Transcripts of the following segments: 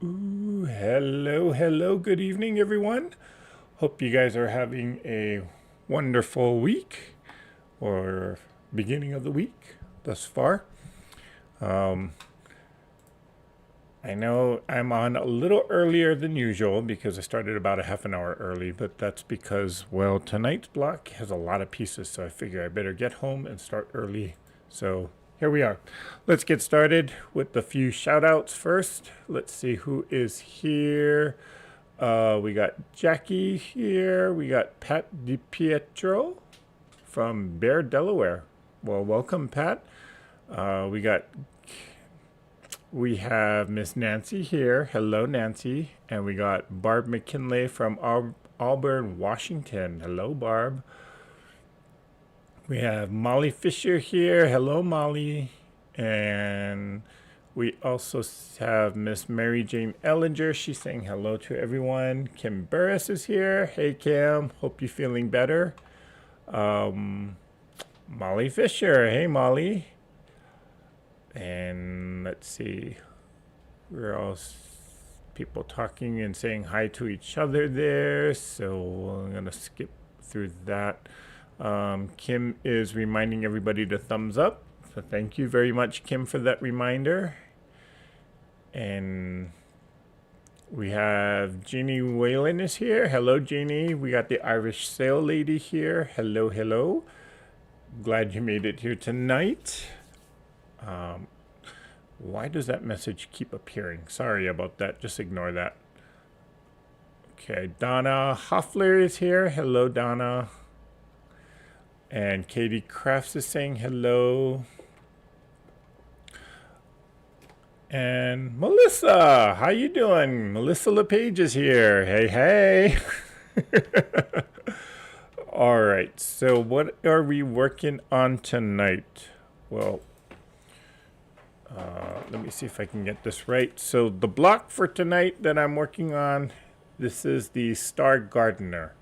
Ooh, hello, good evening, everyone. Hope you guys are having a wonderful week or beginning of the week thus far. Um, I know I'm on a little earlier than usual because I started about a half an hour early, but that's because, well, tonight's block has a lot of pieces, so I figure I better get home and start early. So here we are. Let's get started with a few shout outs first. Let's see who is here. We got Jackie here. We got Pat DiPietro from Bear, Delaware. Well, welcome, Pat. We have Miss Nancy here. Hello, Nancy. And we got Barb McKinley from Auburn, Washington. Hello, Barb. We have Molly Fisher here. Hello, Molly. And we also have Miss Mary Jane Ellinger. She's saying hello to everyone. Kim Burris is here. Hey, Kim. Hope you're feeling better. Molly Fisher. Hey, Molly. And let's see. We're all people talking and saying hi to each other there. So I'm going to skip through that. Kim is reminding everybody to thumbs up. So thank you very much, Kim, for that reminder. And we have Jeannie Whalen is here. Hello, Jeannie. We got the Irish Sail Lady here. Hello, hello. Glad you made it here tonight. Why does that message keep appearing? Sorry about that. Just ignore that. Okay, Donna Hoffler is here. Hello, Donna. And Katie Crafts is saying hello. And Melissa, how you doing? Melissa LePage is here. Hey, hey. All right, so what are we working on tonight? Well, let me see if I can get this right. So the block for tonight that I'm working on, this is the Star Gardener.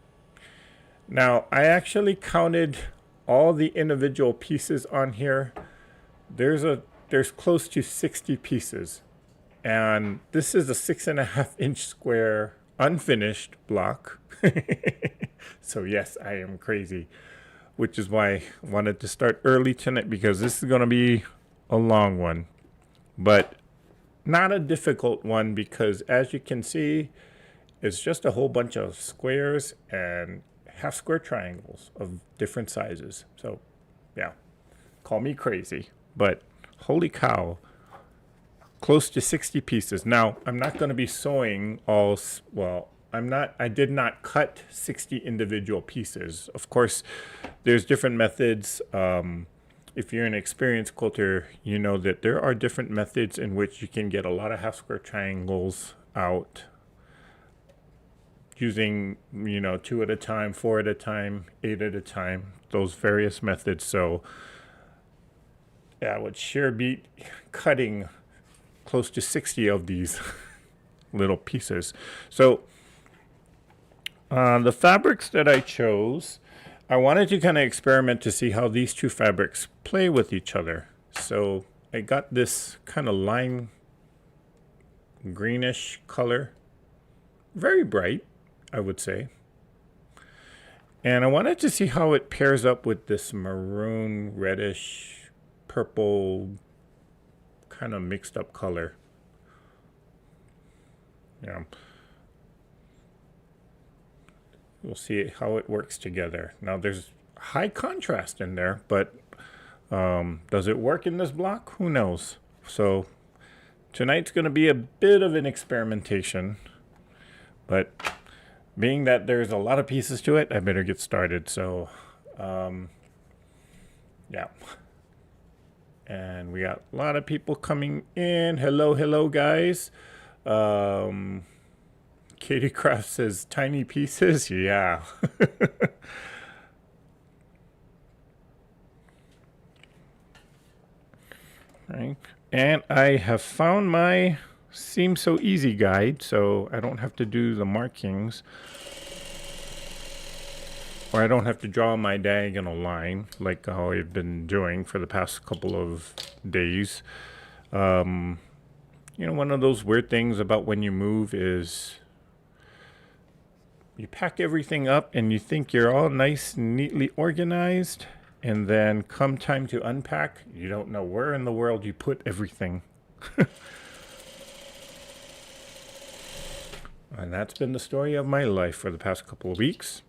Now, I actually counted all the individual pieces on here. There's close to 60 pieces. And this is a 6.5-inch square unfinished block. So yes, I am crazy, which is why I wanted to start early tonight because this is going to be a long one, but not a difficult one because as you can see, it's just a whole bunch of squares and half square triangles of different sizes. So yeah, call me crazy, but holy cow, close to 60 pieces. Now, I'm not going to be sewing all, well, I did not cut 60 individual pieces. Of course, there's different methods. If you're an experienced quilter, you know that there are different methods in which you can get a lot of half square triangles out using, 2 at a time, 4 at a time, 8 at a time, those various methods. So yeah, I would sure be cutting close to 60 of these little pieces. So the fabrics that I chose, I wanted to kind of experiment to see how these two fabrics play with each other. So I got this kind of lime greenish color, very bright, I would say. And I wanted to see how it pairs up with this maroon, reddish, purple, kind of mixed up color. Yeah. We'll see how it works together. Now there's high contrast in there, but does it work in this block? Who knows? So tonight's going to be a bit of an experimentation, but being that there's a lot of pieces to it, I better get started. So yeah. And we got a lot of people coming in. Hello, guys. Katie Craft says tiny pieces. Yeah. Right. And I have found my Seam So Easy guide, so I don't have to do the markings. Or I don't have to draw my diagonal line like how I've been doing for the past couple of days. You know, one of those weird things about when you move is you pack everything up and you think you're all nice and neatly organized, and then come time to unpack, you don't know where in the world you put everything. And that's been the story of my life for the past couple of weeks.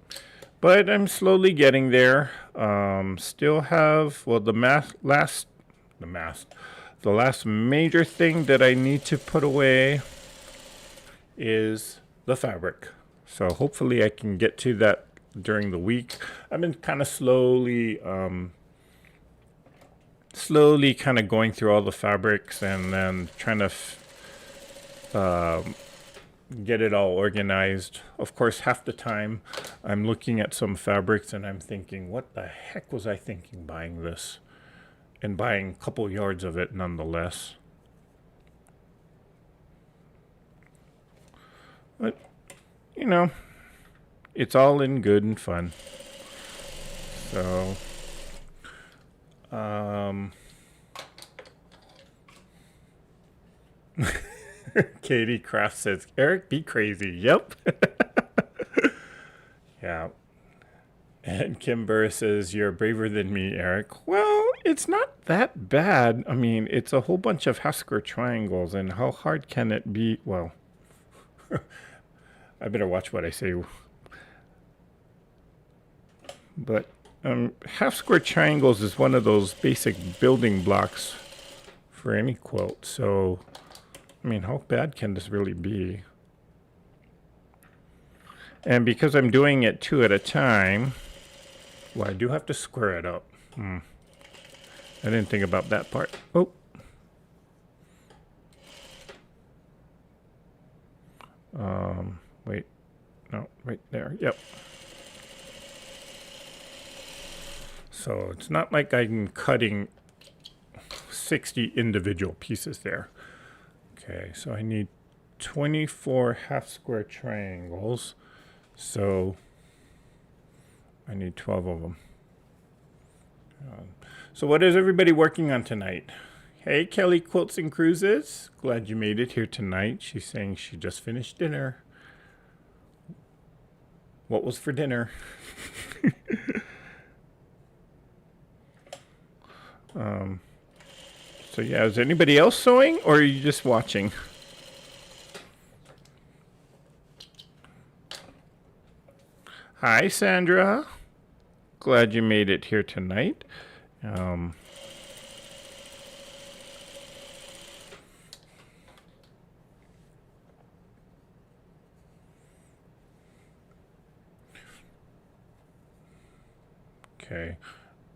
But I'm slowly getting there. Still have, well, the last major thing that I need to put away is the fabric. So hopefully I can get to that during the week. I've been kind of slowly kind of going through all the fabrics and then trying to get it all organized. Of course, half the time I'm looking at some fabrics and I'm thinking, what the heck was I thinking buying this? And buying a couple yards of it nonetheless. But, you know, it's all in good and fun. So, Katie Kraft says, Eric, be crazy. Yep. Yeah. And Kimber says, you're braver than me, Eric. Well, it's not that bad. I mean, it's a whole bunch of half square triangles, and how hard can it be? Well, I better watch what I say. But half square triangles is one of those basic building blocks for any quilt. So, I mean, how bad can this really be? And because I'm doing it 2 at a time, well, I do have to square it up. I didn't think about that part. Oh. Wait. No, right there. Yep. So it's not like I'm cutting 60 individual pieces there. Okay, so I need 24 half square triangles. So I need 12 of them. So what is everybody working on tonight? Hey, Kelly Quilts and Cruises. Glad you made it here tonight. She's saying she just finished dinner. What was for dinner? So yeah, is anybody else sewing or are you just watching? Hi, Sandra. Glad you made it here tonight. Okay,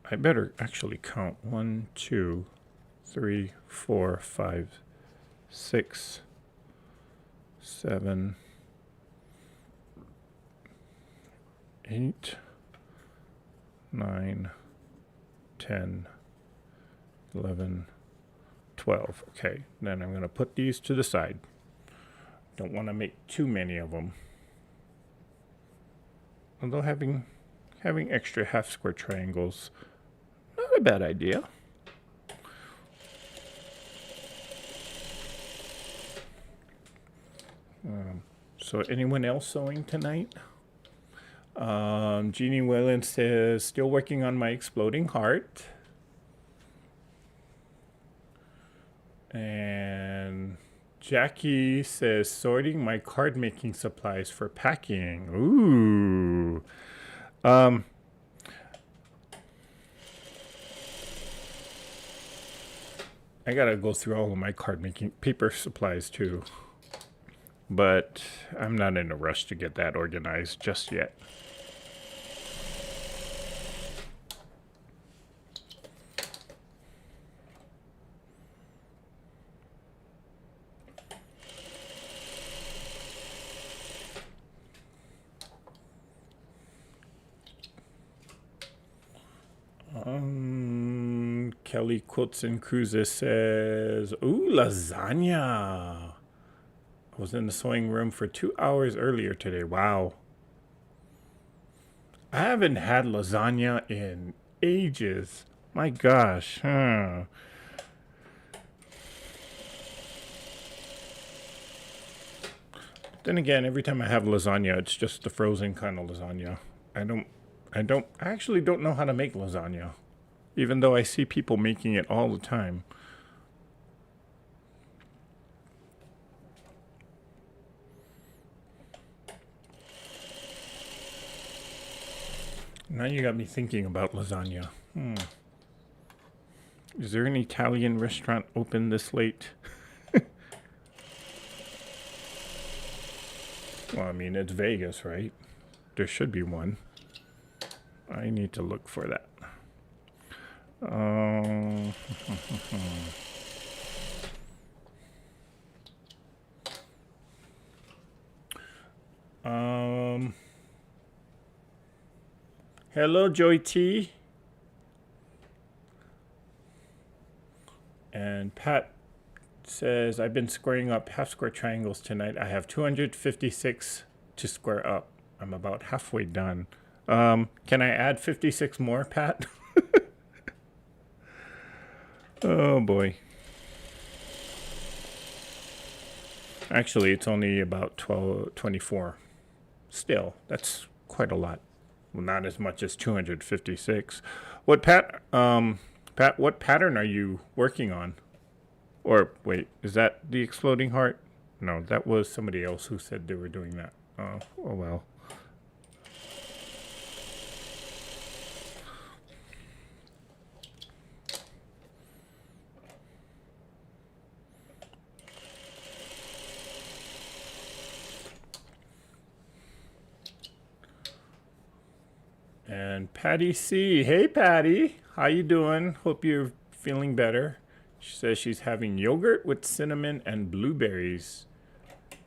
I better actually count 1, 2, 3, 4, 5, 6, 7, 8, 9, 10, 11, 12. Okay, then I'm going to put these to the side. Don't want to make too many of them. Although having extra half square triangles, not a bad idea. So anyone else sewing tonight? Jeannie Whalen says, still working on my exploding heart. And Jackie says, sorting my card making supplies for packing. Ooh. I gotta go through all of my card making paper supplies too. But I'm not in a rush to get that organized just yet. Kelly Quilts and Cruises says, ooh, lasagna. I was in the sewing room for 2 hours earlier today. Wow. I haven't had lasagna in ages. My gosh. Then again, every time I have lasagna, it's just the frozen kind of lasagna. I actually don't know how to make lasagna, even though I see people making it all the time. Now you got me thinking about lasagna. Is there an Italian restaurant open this late? Well, I mean, it's Vegas, right? There should be one. I need to look for that. Hello, Joy T. And Pat says, I've been squaring up half square triangles tonight. I have 256 to square up. I'm about halfway done. Can I add 56 more, Pat? Oh boy. Actually, it's only about 24. Still, that's quite a lot. Well, not as much as 256. What Pat, what pattern are you working on? Or wait, is that the exploding heart? No, that was somebody else who said they were doing that. Oh well. And Patty C. Hey, Patty. How you doing? Hope you're feeling better. She says she's having yogurt with cinnamon and blueberries.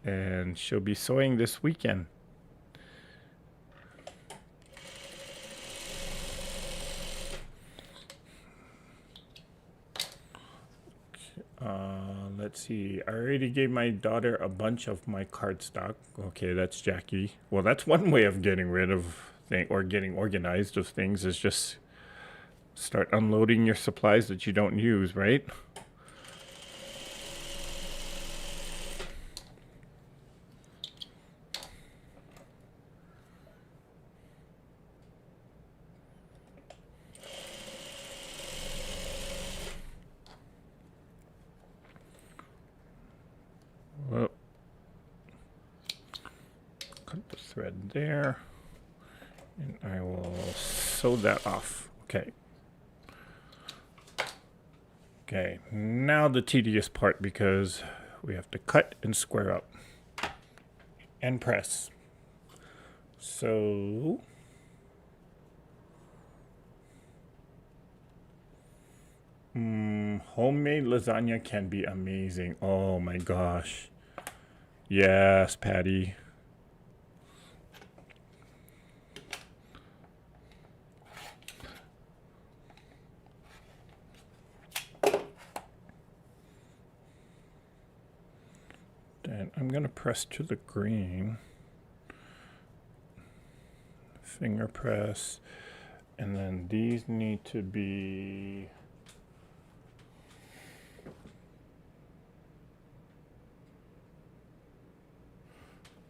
And she'll be sewing this weekend. Let's see. I already gave my daughter a bunch of my cardstock. Okay, that's Jackie. Well, that's one way of getting rid of things or getting organized of things is just start unloading your supplies that you don't use, right? Well, cut the thread there, and I will sew that off. Okay. Okay, now the tedious part because we have to cut and square up and press. So homemade lasagna can be amazing. Oh my gosh. Yes, Patty. Then I'm going to press to the green. Finger press. And then these need to be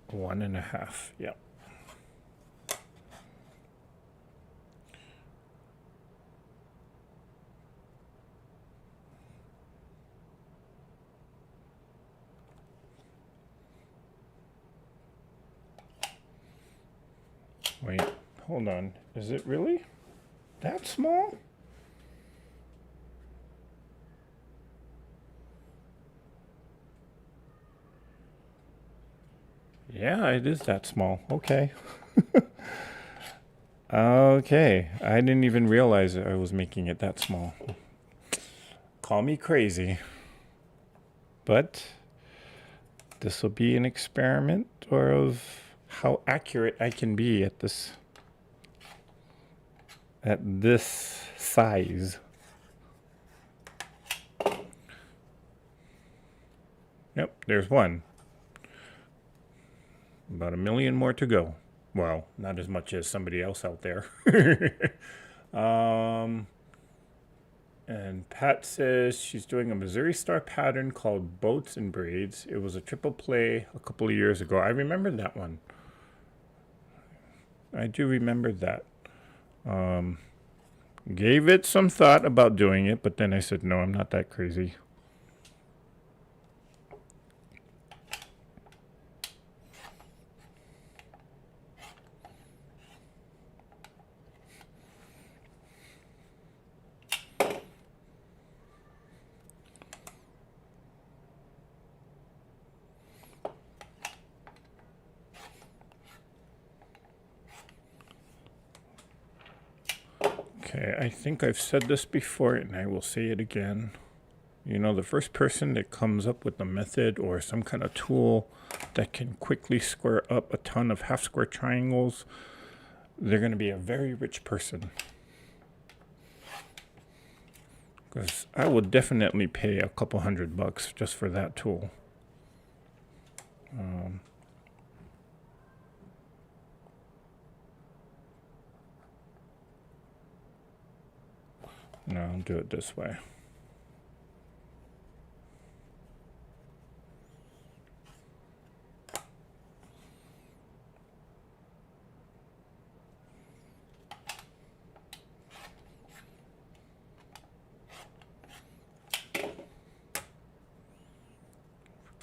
one and a half. Yep. Wait, hold on. Is it really that small? Yeah, it is that small. Okay. Okay. I didn't even realize I was making it that small. Call me crazy. But this will be an experiment or of how accurate I can be at this size. Yep, there's one. About 1 million more to go. Well, not as much as somebody else out there. And Pat says she's doing a Missouri Star pattern called Boats and Braids. It was a triple play a couple of years ago. I remember that one. I do remember that. Gave it some thought about doing it, but then I said, no, I'm not that crazy. Okay, I think I've said this before and I will say it again. You know, the first person that comes up with a method or some kind of tool that can quickly square up a ton of half square triangles, they're going to be a very rich person. Because I would definitely pay a couple $100 just for that tool. No, I'll do it this way.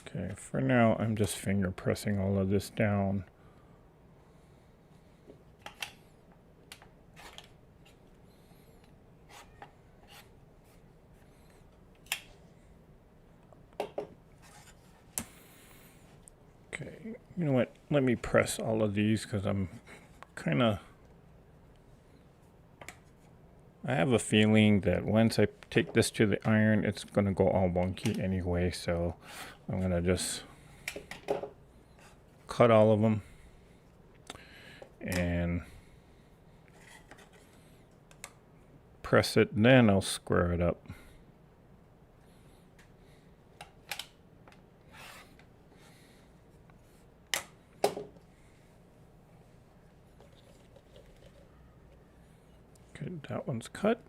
Okay, for now, I'm just finger pressing all of this down. Okay, you know what? Let me press all of these because I'm kind of... I have a feeling that once I take this to the iron, it's going to go all wonky anyway, so I'm going to just cut all of them and press it, and then I'll square it up. Okay, that one's cut.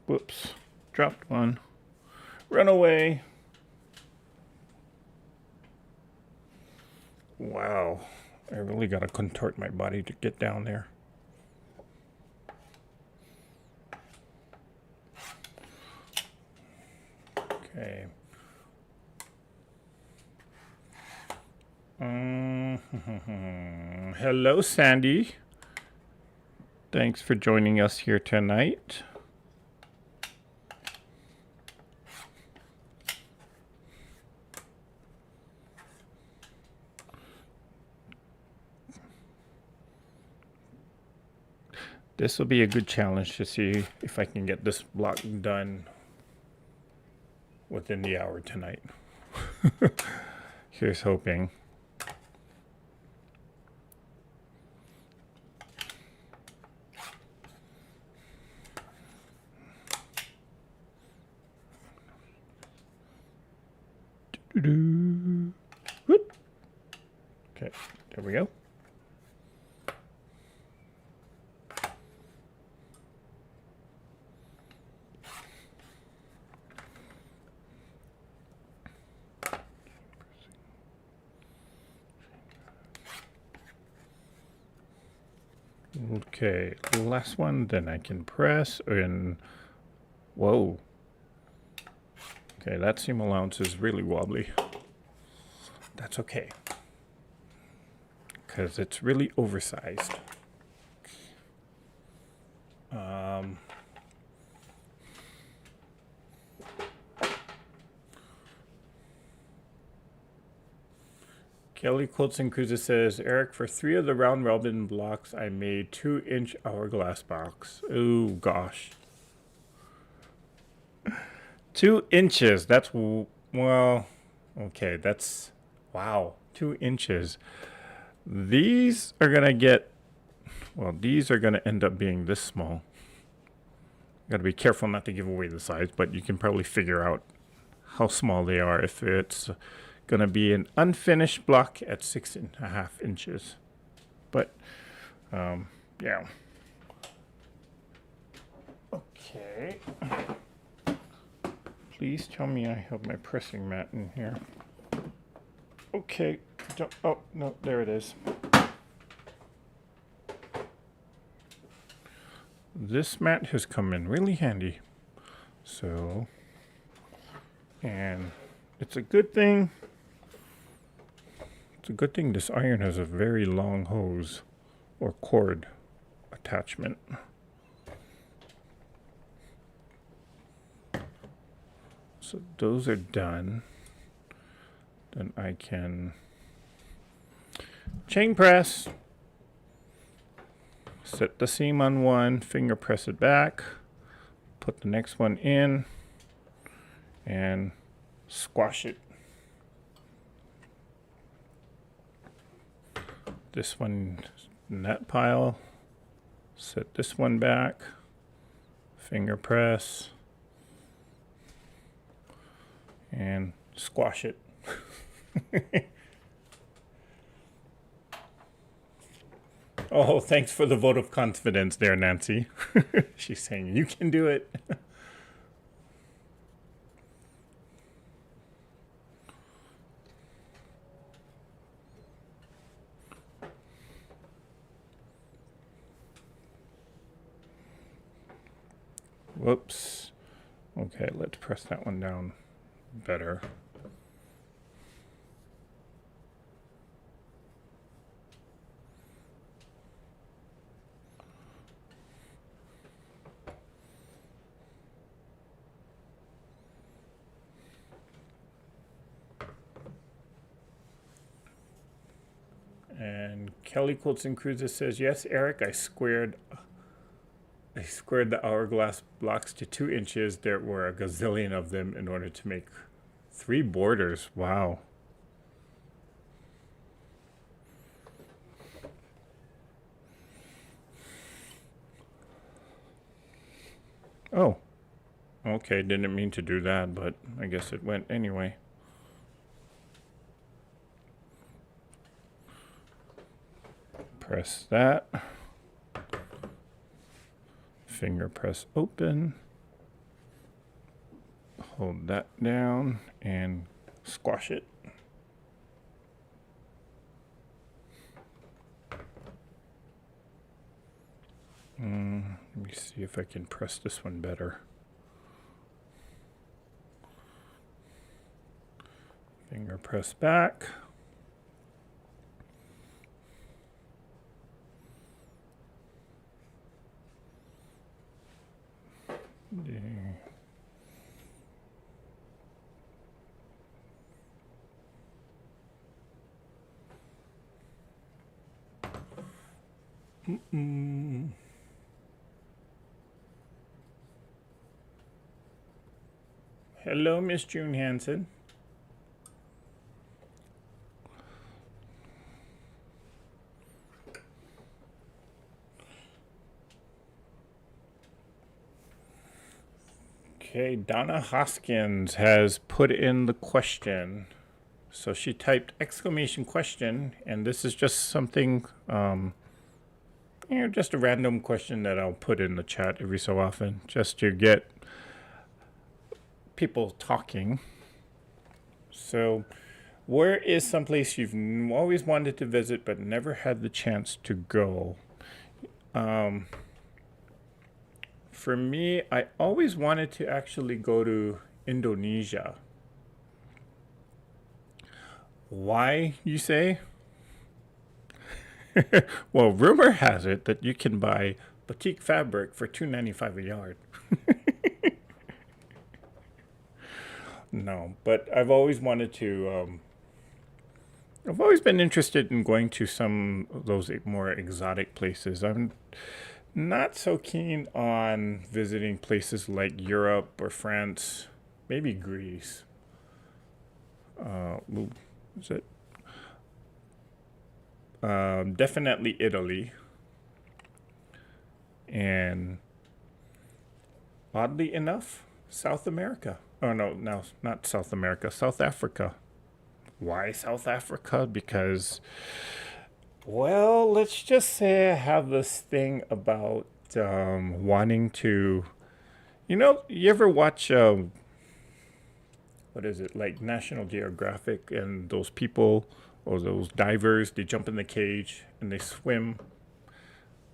Whoops, dropped one. Run away. Wow, I really got to contort my body to get down there. Okay. Hello, Sandy. Thanks for joining us here tonight. This will be a good challenge to see if I can get this block done within the hour tonight. Here's hoping. Whoop. Okay, there we go. Okay, last one, then I can press and whoa. Okay, that seam allowance is really wobbly. That's okay, because it's really oversized. Kelly Quilts and Cruises says, Eric, for 3 of the round robin blocks, I made 2-inch hourglass box. Oh, gosh. 2 inches. That's, well, okay, that's, wow, 2 inches. These are going to get, well, these are going to end up being this small. Got to be careful not to give away the size, but you can probably figure out how small they are if it's going to be an unfinished block at 6.5 inches. But, yeah. Okay. Please tell me I have my pressing mat in here. Okay. Oh, no, there it is. This mat has come in really handy. So, and it's a good thing. It's a good thing this iron has a very long hose or cord attachment. So those are done. Then I can chain press. Set the seam on one, finger press it back, put the next one in, and squash it. This one in that pile, set this one back, finger press, and squash it. Oh, thanks for the vote of confidence there, Nancy. She's saying you can do it. Whoops. Okay, let's press that one down better. And Kelly Quilts and Cruises says, yes, Eric, I squared the hourglass blocks to 2 inches. There were a gazillion of them in order to make 3 borders. Wow. Oh, okay, didn't mean to do that, but I guess it went anyway. Press that. Finger press open. Hold that down and squash it. Let me see if I can press this one better. Finger press back. Hello, Miss June Hansen. Okay, Donna Hoskins has put in the question. So she typed exclamation question, and this is just something, just a random question that I'll put in the chat every so often, just to get people talking. So, where is someplace you've always wanted to visit but never had the chance to go? For me, I always wanted to actually go to Indonesia. Why, you say? Well, rumor has it that you can buy batik fabric for $2.95 a yard. No, but I've always wanted to. I've always been interested in going to some of those more exotic places. I'm not so keen on visiting places like Europe or France, maybe Greece. Is it? Definitely Italy. And oddly enough, South America. Oh, no, not South America, South Africa. Why South Africa? Because, well, let's just say I have this thing about wanting to, you ever watch what is it, like National Geographic, and those people or those divers, they jump in the cage and they swim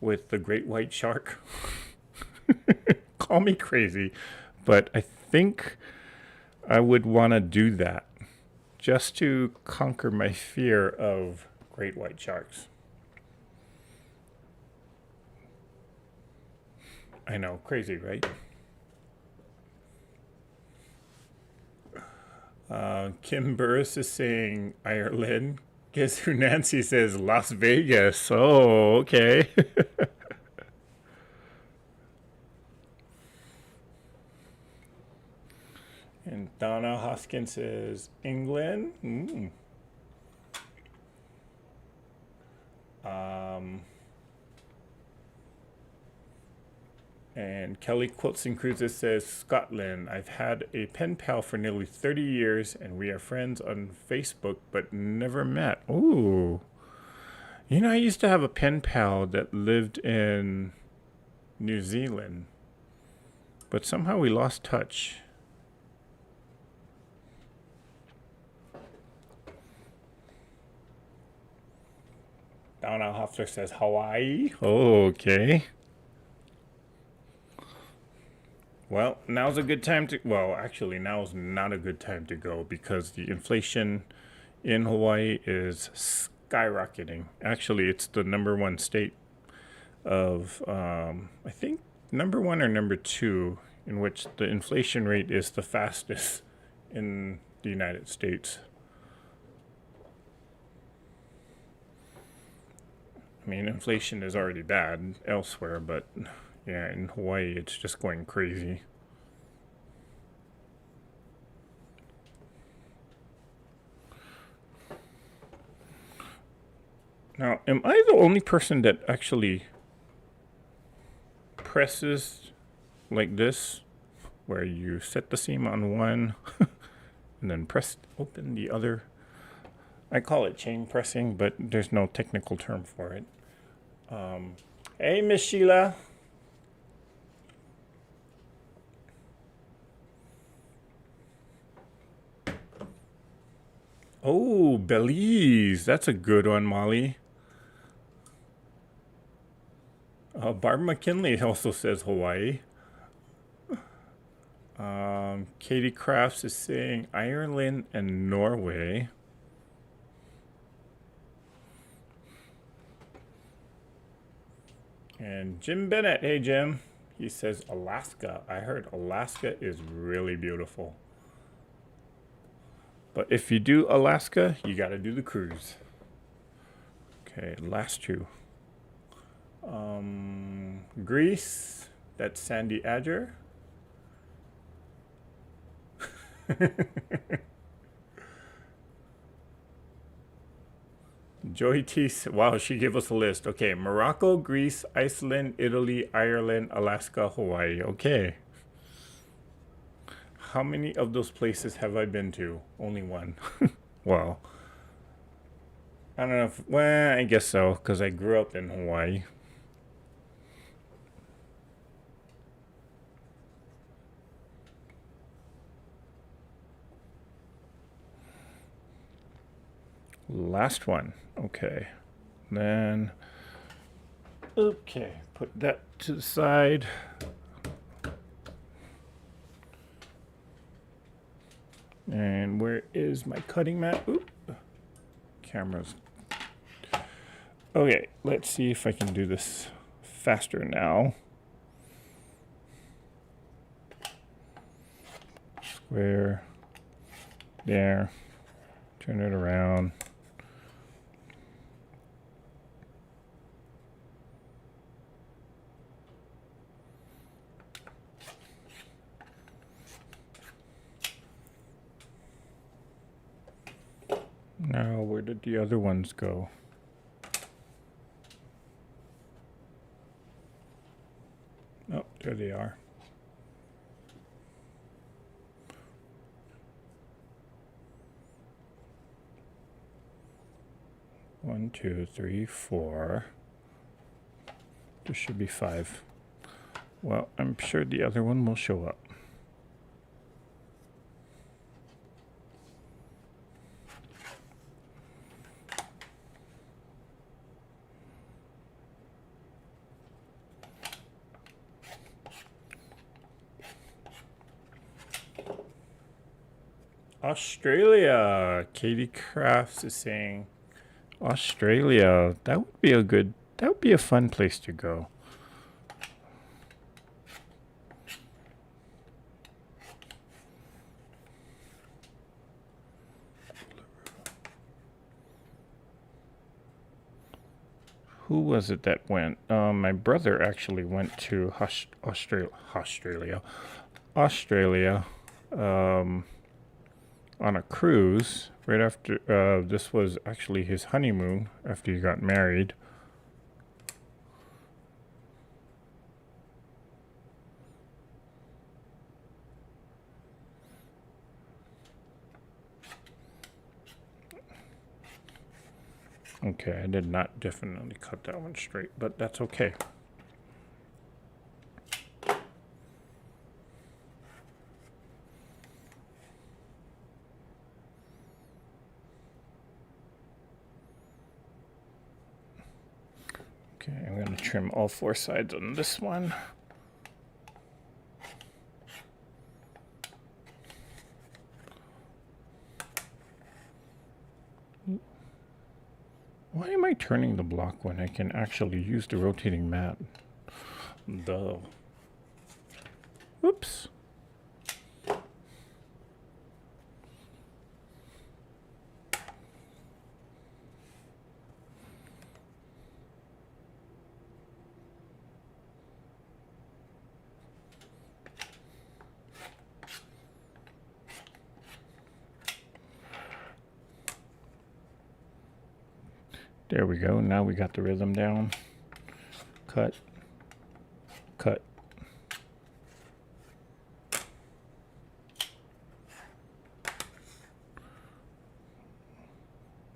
with the great white shark. Call me crazy, but I think I would want to do that just to conquer my fear of great white sharks. I know, crazy, right? Kim Burris is saying Ireland. Guess who Nancy says? Las Vegas. Oh, okay. And Donna Hoskins says England. And Kelly Quilts and Cruises says Scotland. I've had a pen pal for nearly 30 years and we are friends on Facebook but never met. Ooh. You know, I used to have a pen pal that lived in New Zealand, but somehow we lost touch. Donna Hoffler says Hawaii. Oh, okay. Well, now's a good time to, well, actually, now's not a good time to go because the inflation in Hawaii is skyrocketing. Actually, it's the #1 state of, I think, #1 or #2 in which the inflation rate is the fastest in the United States. I mean, inflation is already bad elsewhere, but yeah, in Hawaii, it's just going crazy. Now, am I the only person that actually presses like this, where you set the seam on one and then press open the other? I call it chain pressing, but there's no technical term for it. Hey, Miss Sheila. Oh, Belize. That's a good one, Molly. Barb McKinley also says Hawaii. Katie Crafts is saying Ireland and Norway. And Jim Bennett, hey Jim, he says Alaska. I heard Alaska is really beautiful. But if you do Alaska, you got to do the cruise. Okay, last two. Greece, that's Sandy Adger. Joy T. Wow, she gave us a list. Okay, Morocco, Greece, Iceland, Italy, Ireland, Alaska, Hawaii. Okay. How many of those places have I been to? Only one. Well, I don't know if, well, I guess so, because I grew up in Hawaii. Last one. Okay. Then, okay, put that to the side. And where is my cutting mat? Oop. Camera's. Okay, let's see if I can do this faster now. Square. There. Turn it around. Now, where did the other ones go? Oh, there they are. One, two, three, four. There should be 5. Well, I'm sure the other one will show up. Australia. Katie Crafts is saying Australia. That would be a good, that would be a fun place to go. Who was it that went? My brother actually went to Australia, on a cruise right after. This was actually his honeymoon after he got married. Okay, I did not definitely cut that one straight, but that's okay. Okay, I'm going to trim all four sides on this one. Why am I turning the block when I can actually use the rotating mat? Duh. Oops. There we go. Now we got the rhythm down. Cut. Cut.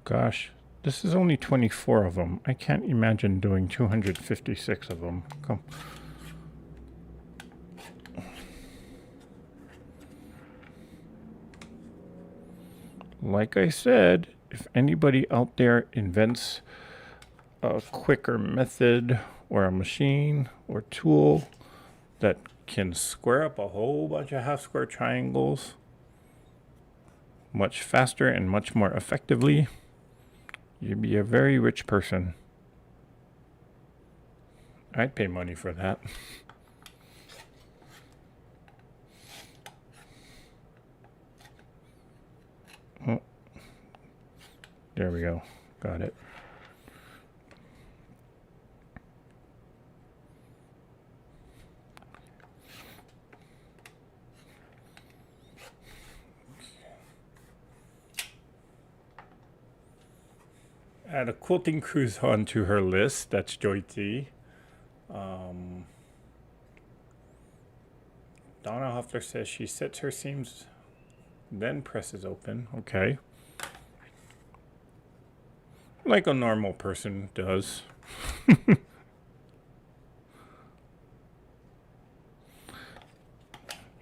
Gosh, this is only 24 of them. I can't imagine doing 256 of them. Come. Like I said, if anybody out there invents a quicker method or a machine or tool that can square up a whole bunch of half square triangles much faster and much more effectively, you'd be a very rich person. I'd pay money for that. Oh, there we go. Got it. Add a quilting cruise onto her list. That's Joy T. Donna Hoffler says she sets her seams, then presses open. Okay. Like a normal person does.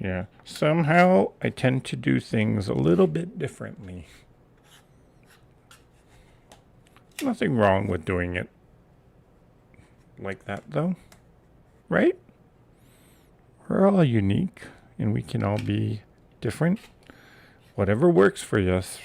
Yeah. Somehow I tend to do things a little bit differently. Nothing wrong with doing it like that, though. Right? We're all unique and we can all be different. Whatever works for us.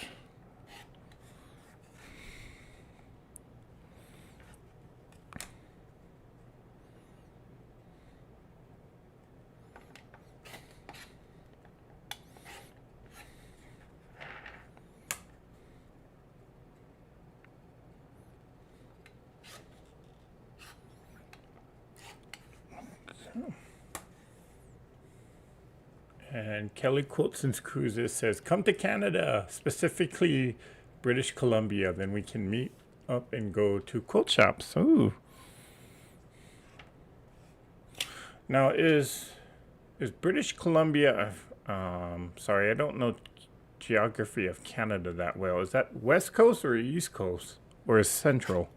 And Kelly Quilts and Cruises says, come to Canada, specifically British Columbia. Then we can meet up and go to quilt shops. Ooh. Now, is British Columbia, sorry, I don't know geography of Canada that well. Is that West Coast or East Coast? Or is Central?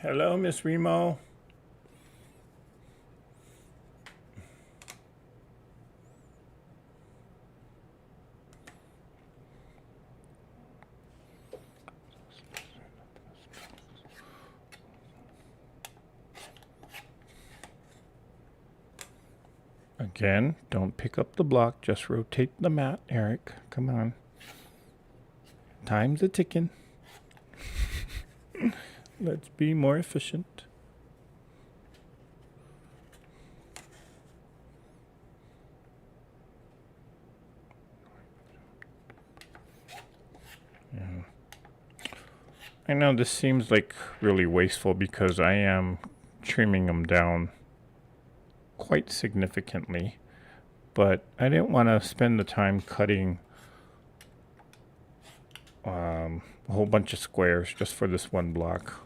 Hello, Miss Remo. Again, don't pick up the block, just rotate the mat, Eric. Come on. Time's a ticking. Let's be more efficient. Yeah. I know this seems like really wasteful because I am trimming them down quite significantly, but I didn't want to spend the time cutting a whole bunch of squares just for this one block.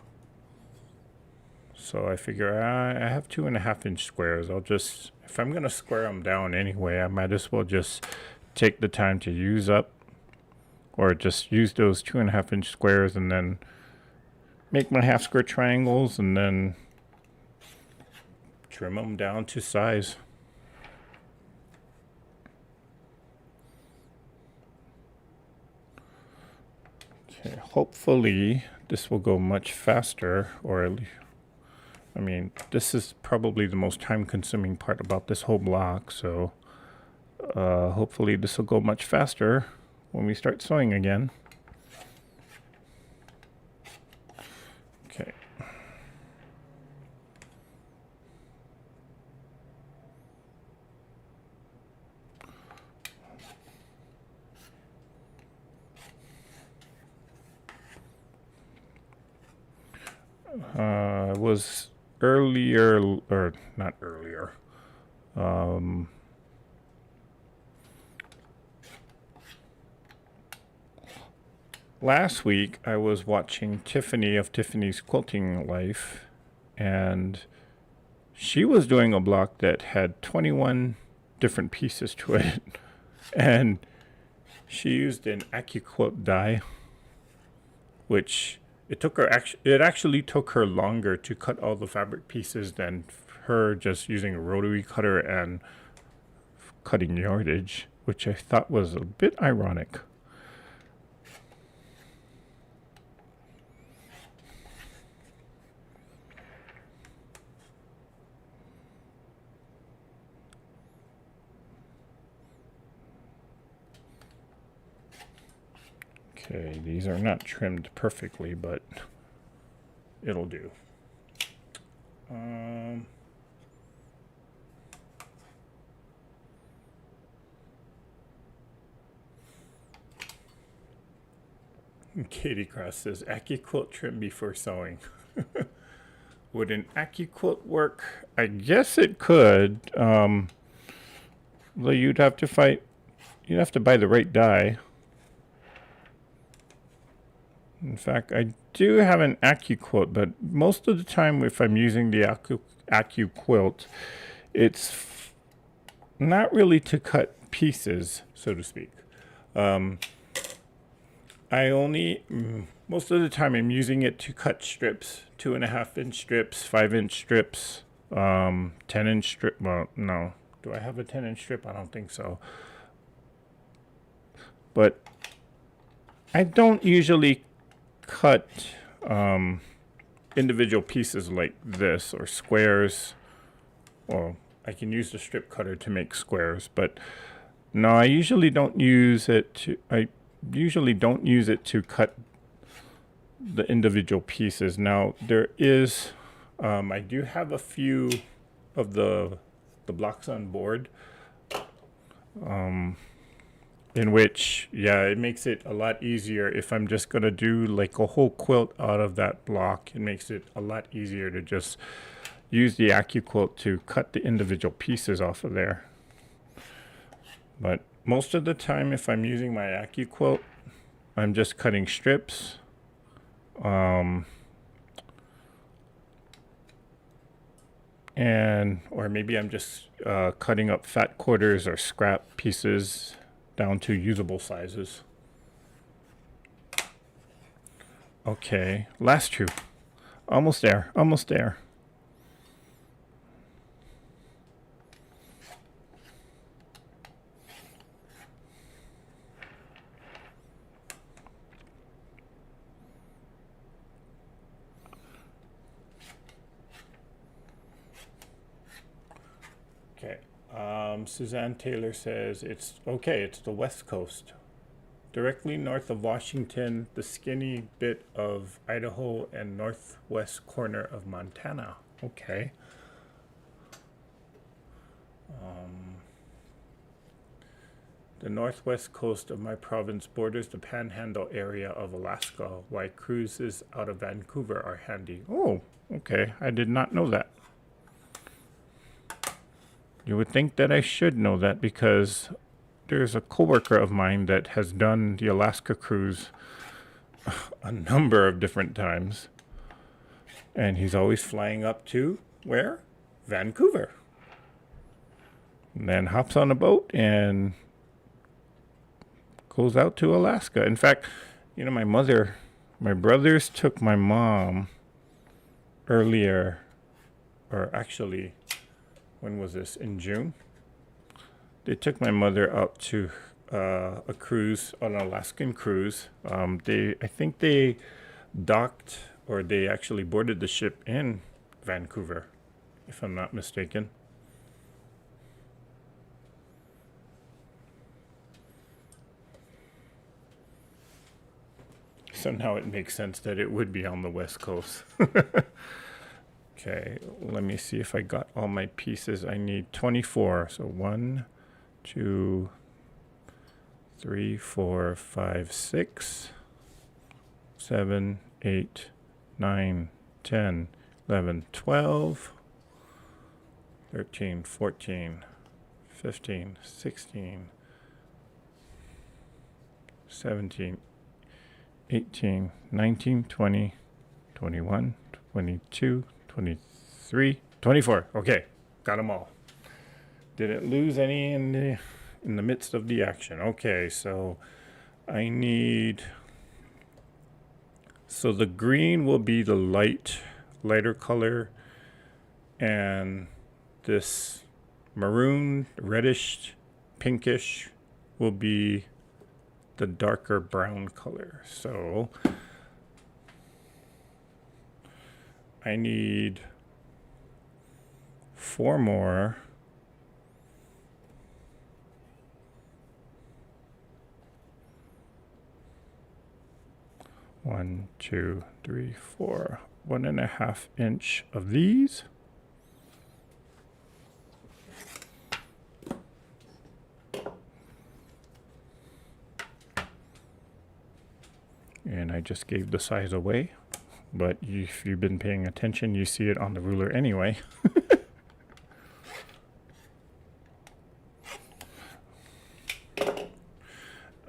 So I figure I have 2.5-inch squares. I'll just, if I'm gonna square them down anyway, I might as well just take the time to use up, or just use those 2.5-inch squares and then make my half square triangles and then trim them down to size. Okay, hopefully this will go much faster, or at least, I mean, this is probably the most time-consuming part about this whole block, so hopefully this will go much faster when we start sewing again. Okay. Was earlier, or not earlier, last week I was watching Tiffany of Tiffany's Quilting Life, and she was doing a block that had 21 different pieces to it, and she used an AccuQuilt die, which it actually took her longer to cut all the fabric pieces than her just using a rotary cutter and cutting yardage, which I thought was a bit ironic. Okay, these are not trimmed perfectly, but it'll do. Katie Cross says, AccuQuilt trim before sewing. Would an AccuQuilt work? I guess it could. Though you'd have to buy the right die. In fact, I do have an AccuQuilt, but most of the time if I'm using the AccuQuilt, it's not really to cut pieces, so to speak. Most of the time I'm using it to cut strips, 2.5-inch strips, 5-inch strips, 10-inch strip. Well, no. Do I have a 10-inch strip? I don't think so. But I don't usually cut individual pieces like this, or squares. Well, I can use the strip cutter to make squares, but no, I usually don't use it to cut the individual pieces. Now there is I do have a few of the blocks on board, in which, yeah, it makes it a lot easier if I'm just gonna do like a whole quilt out of that block. It makes it a lot easier to just use the AccuQuilt to cut the individual pieces off of there. But most of the time, if I'm using my AccuQuilt, I'm just cutting strips. Or maybe I'm just cutting up fat quarters or scrap pieces down to usable sizes. Okay, last two. Almost there. Almost there. Okay. Suzanne Taylor says it's okay. It's the West Coast, directly north of Washington, the skinny bit of Idaho, and northwest corner of Montana. Okay. The northwest coast of my province borders the panhandle area of Alaska, why cruises out of Vancouver are handy. Oh, okay. I did not know that. You would think that I should know that because there's a coworker of mine that has done the Alaska cruise a number of different times. And he's always flying up to where? Vancouver. And then hops on a boat and goes out to Alaska. In fact, you know, my brothers took my mom earlier, or actually, when was this? In June? They took my mother out to a cruise, an Alaskan cruise. I think they docked, or they actually boarded the ship in Vancouver, if I'm not mistaken. So now it makes sense that it would be on the West Coast. Okay, let me see if I got all my pieces. I need 24. So 1, 2, 3, 4, 5, 6, 7, 8, 9, 10, 11, 12, 13, 14, 15, 16, 17, 18, 19, 20, 21, 22, 23, 24. Okay, got them all. Didn't lose any in the midst of the action. Okay, so I need... So the green will be the lighter color, and this maroon, reddish, pinkish will be the darker brown color. So I need 4 more. One, 2, 3, 4. 1.5 inch of these. And I just gave the size away, but if you've been paying attention, you see it on the ruler anyway.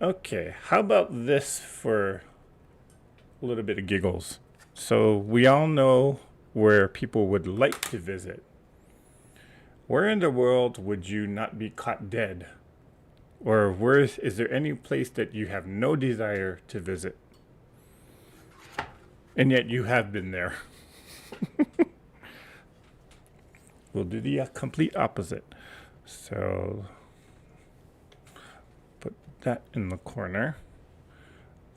Okay, how about this for a little bit of giggles? So we all know where people would like to visit. Where in the world would you not be caught dead? Or is there any place that you have no desire to visit? And yet you have been there. We'll do the complete opposite. So put that in the corner.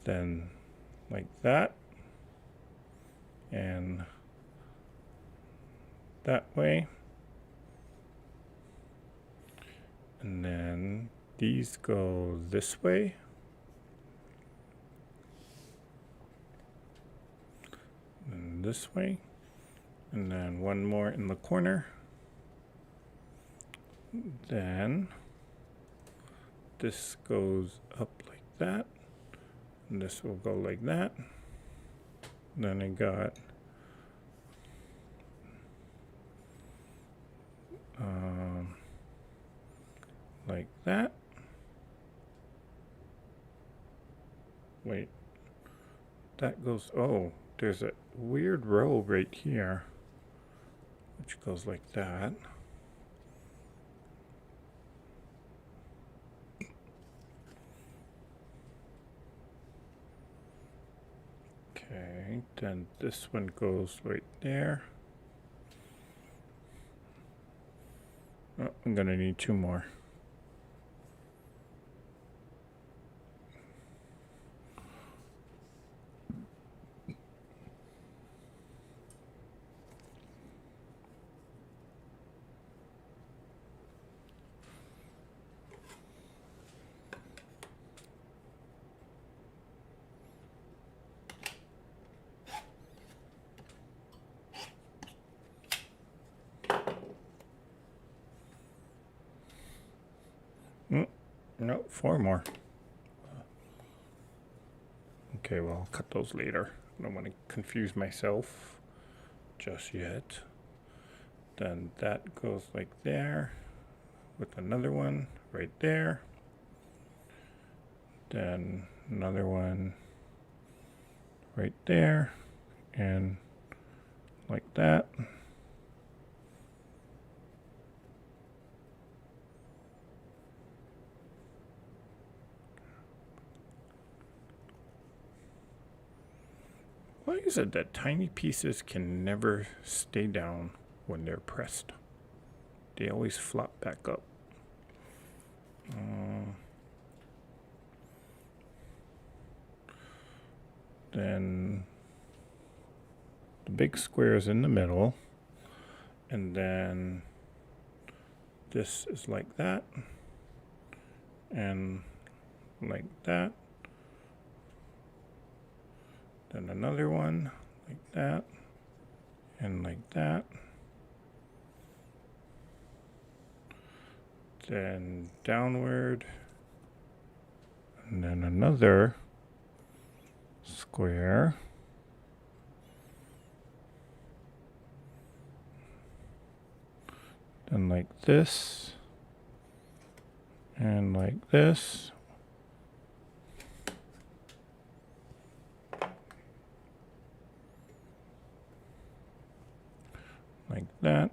Then like that. And that way. And then these go this way. And this way. And then one more in the corner. Then this goes up like that. And this will go like that. Then I got like that. Wait, that goes, oh, there's a weird row right here, which goes like that. Okay, Then this one goes right there. Oh, I'm gonna need 2 more. No, 4 more. Okay, well, I'll cut those later. I don't want to confuse myself just yet. Then that goes like there with another one right there. Then another one right there and like that. Why is it that tiny pieces can never stay down when they're pressed? They always flop back up. Then the big square is in the middle, and then this is like that, and like that. Then another one like that, and like that. Then downward, and then another square. Then like this, and like this. Like that.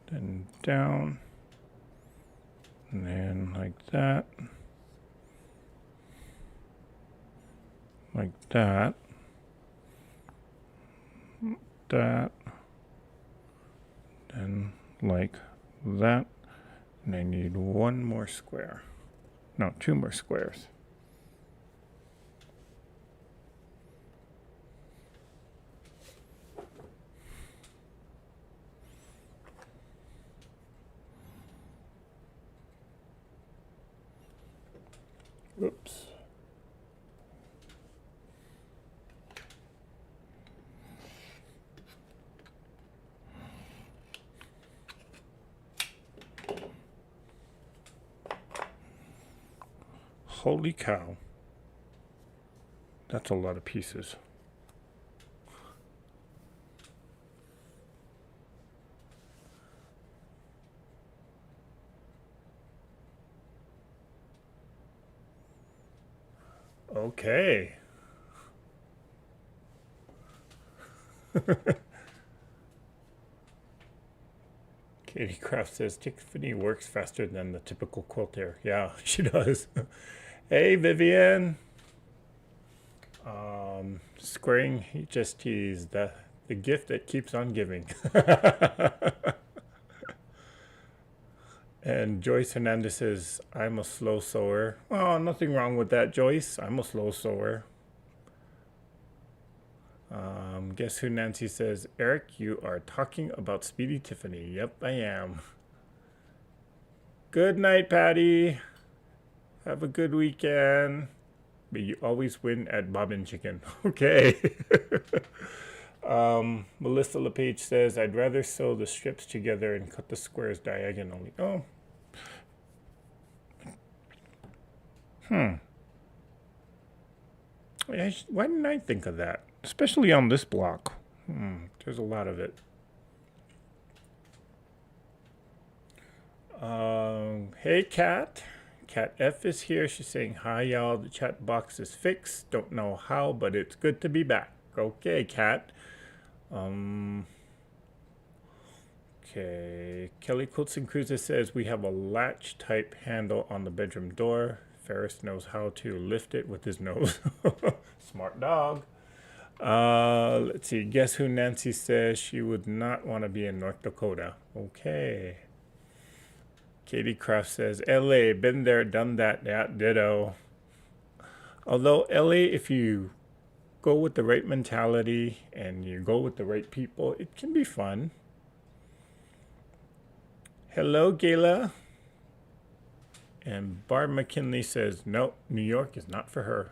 Then down. And then like that. Like that. That. Then like that. And I need 1 more square. No, 2 more squares. Oops. Holy cow. That's a lot of pieces. Okay. Katie Kraft says Tiffany works faster than the typical quilter. Yeah, she does. Hey, Vivian. Squaring, just teased the gift that keeps on giving. And Joyce Hernandez says, I'm a slow sewer. Oh, nothing wrong with that, Joyce. I'm a slow sewer. Guess who Nancy says? Eric, you are talking about Speedy Tiffany. Yep, I am. Good night, Patty. Have a good weekend. But you always win at Bobbin Chicken. Okay. Melissa LePage says, I'd rather sew the strips together and cut the squares diagonally. Oh. Why didn't I think of that? Especially on this block. There's a lot of it. Hey, Kat. Kat F is here. She's saying, hi, y'all. The chat box is fixed. Don't know how, but it's good to be back. Okay, Kat. Okay. Kelly Quilts and Cruises says, we have a latch type handle on the bedroom door. Ferris knows how to lift it with his nose. Smart dog. Let's see. Guess who Nancy says she would not want to be in North Dakota? Okay. Katie Kraft says, LA, been there, done that. Yeah, ditto. Although LA, if you go with the right mentality and you go with the right people, it can be fun. Hello, Gayla. And Barb McKinley says, nope, New York is not for her.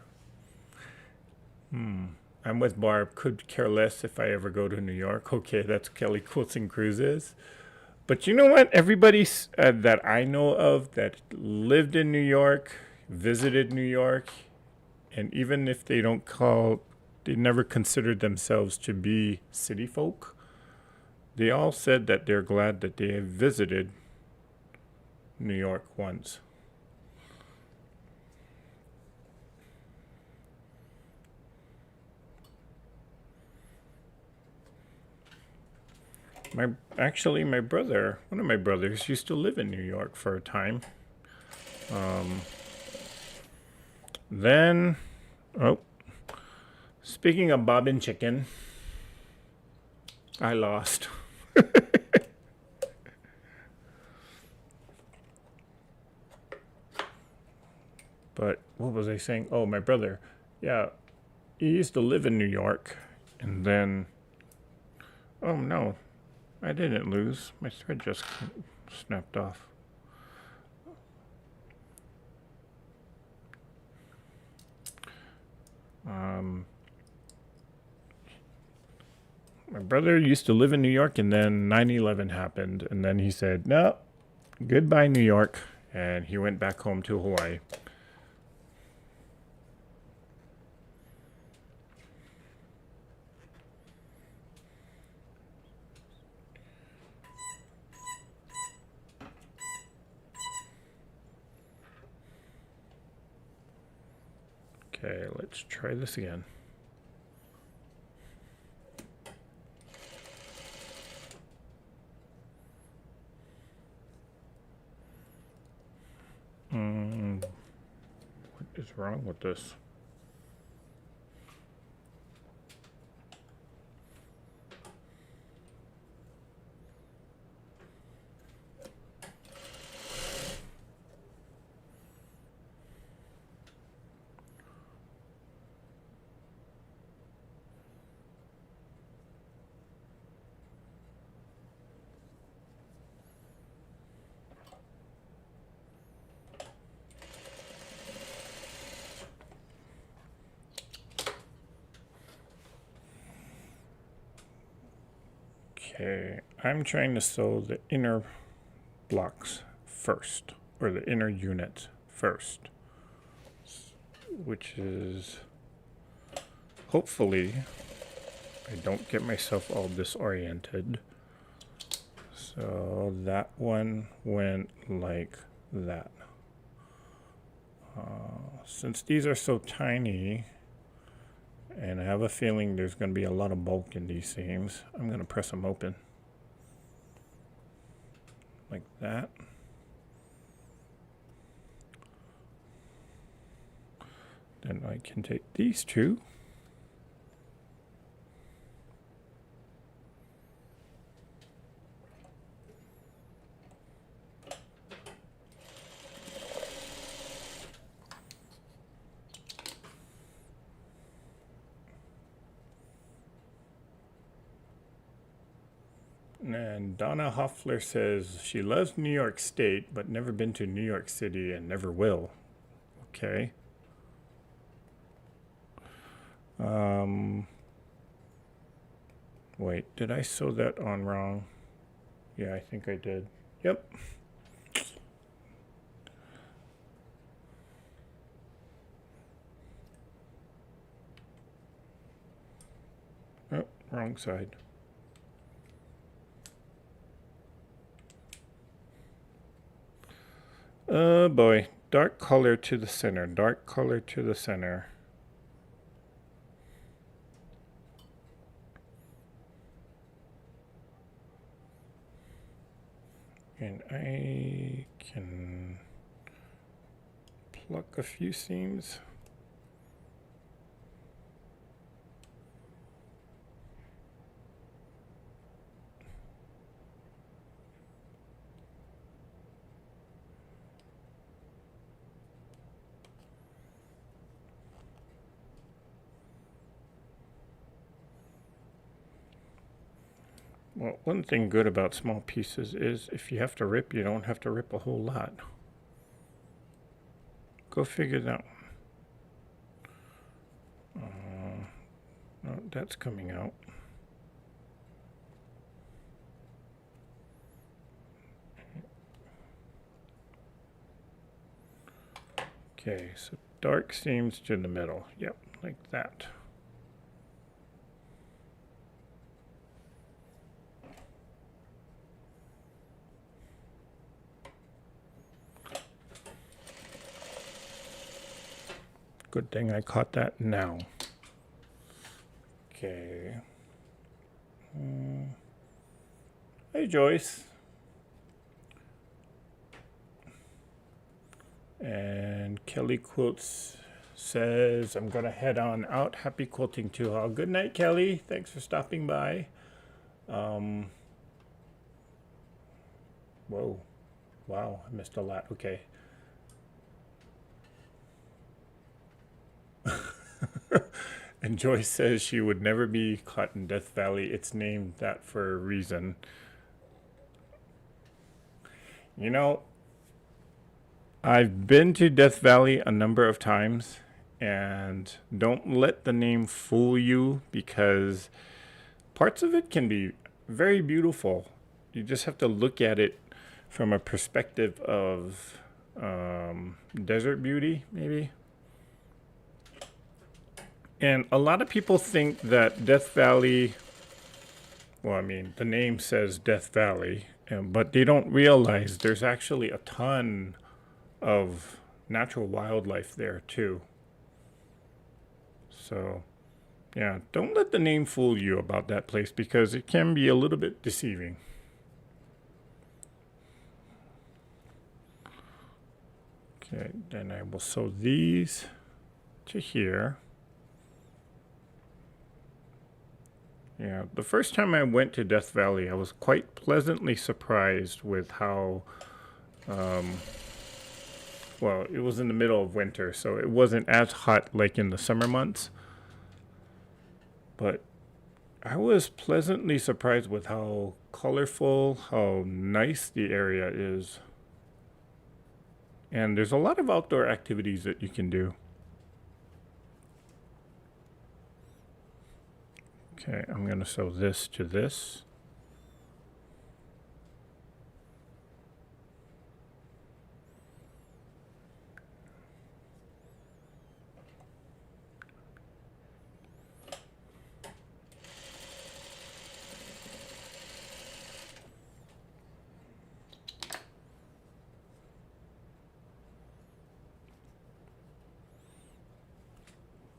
I'm with Barb. Could care less if I ever go to New York. Okay, that's Kelly Quilts and Cruises. But you know what? Everybody that I know of that lived in New York, visited New York, and even if they don't call, they never considered themselves to be city folk, they all said that they're glad that they have visited New York once. My brother, one of my brothers, used to live in New York for a time. Then, speaking of bobbin chicken, I lost. But what was I saying? Oh, my brother. Yeah, he used to live in New York. And then, oh no, I didn't lose. My thread just snapped off. My brother used to live in New York, and then 9/11 happened. And then he said, no, goodbye, New York. And he went back home to Hawaii. Okay, let's try this again. What is wrong with this? Okay, I'm trying to sew the inner blocks first, or the inner unit first, which is hopefully I don't get myself all disoriented. So that one went like that. Since these are so tiny, and I have a feeling there's going to be a lot of bulk in these seams, I'm going to press them open. Like that. Then I can take these two. And Donna Hoffler says she loves New York State, but never been to New York City and never will. Okay. Wait, did I sew that on wrong? Yeah, I think I did. Yep. Oh, wrong side. Oh boy, dark color to the center, dark color to the center. And I can pluck a few seams. Well, one thing good about small pieces is if you have to rip, you don't have to rip a whole lot. Go figure that one. No, that's coming out. Okay, so dark seams to the middle. Yep, like that. Good thing I caught that now. Okay. Hey, Joyce. And Kelly Quilts says, I'm going to head on out. Happy quilting to all. Good night, Kelly. Thanks for stopping by. Whoa. Wow, I missed a lot. Okay. And Joyce says she would never be caught in Death Valley. It's named that for a reason. You know, I've been to Death Valley a number of times, and don't let the name fool you, because parts of it can be very beautiful. You just have to look at it from a perspective of desert beauty, maybe. And a lot of people think that Death Valley, well, I mean, the name says Death Valley, but they don't realize there's actually a ton of natural wildlife there too. So, yeah, don't let the name fool you about that place, because it can be a little bit deceiving. Okay, then I will sew these to here. Yeah, the first time I went to Death Valley, I was quite pleasantly surprised with how, well, it was in the middle of winter, so it wasn't as hot like in the summer months. But I was pleasantly surprised with how colorful, how nice the area is. And there's a lot of outdoor activities that you can do. Okay, I'm going to sew this to this.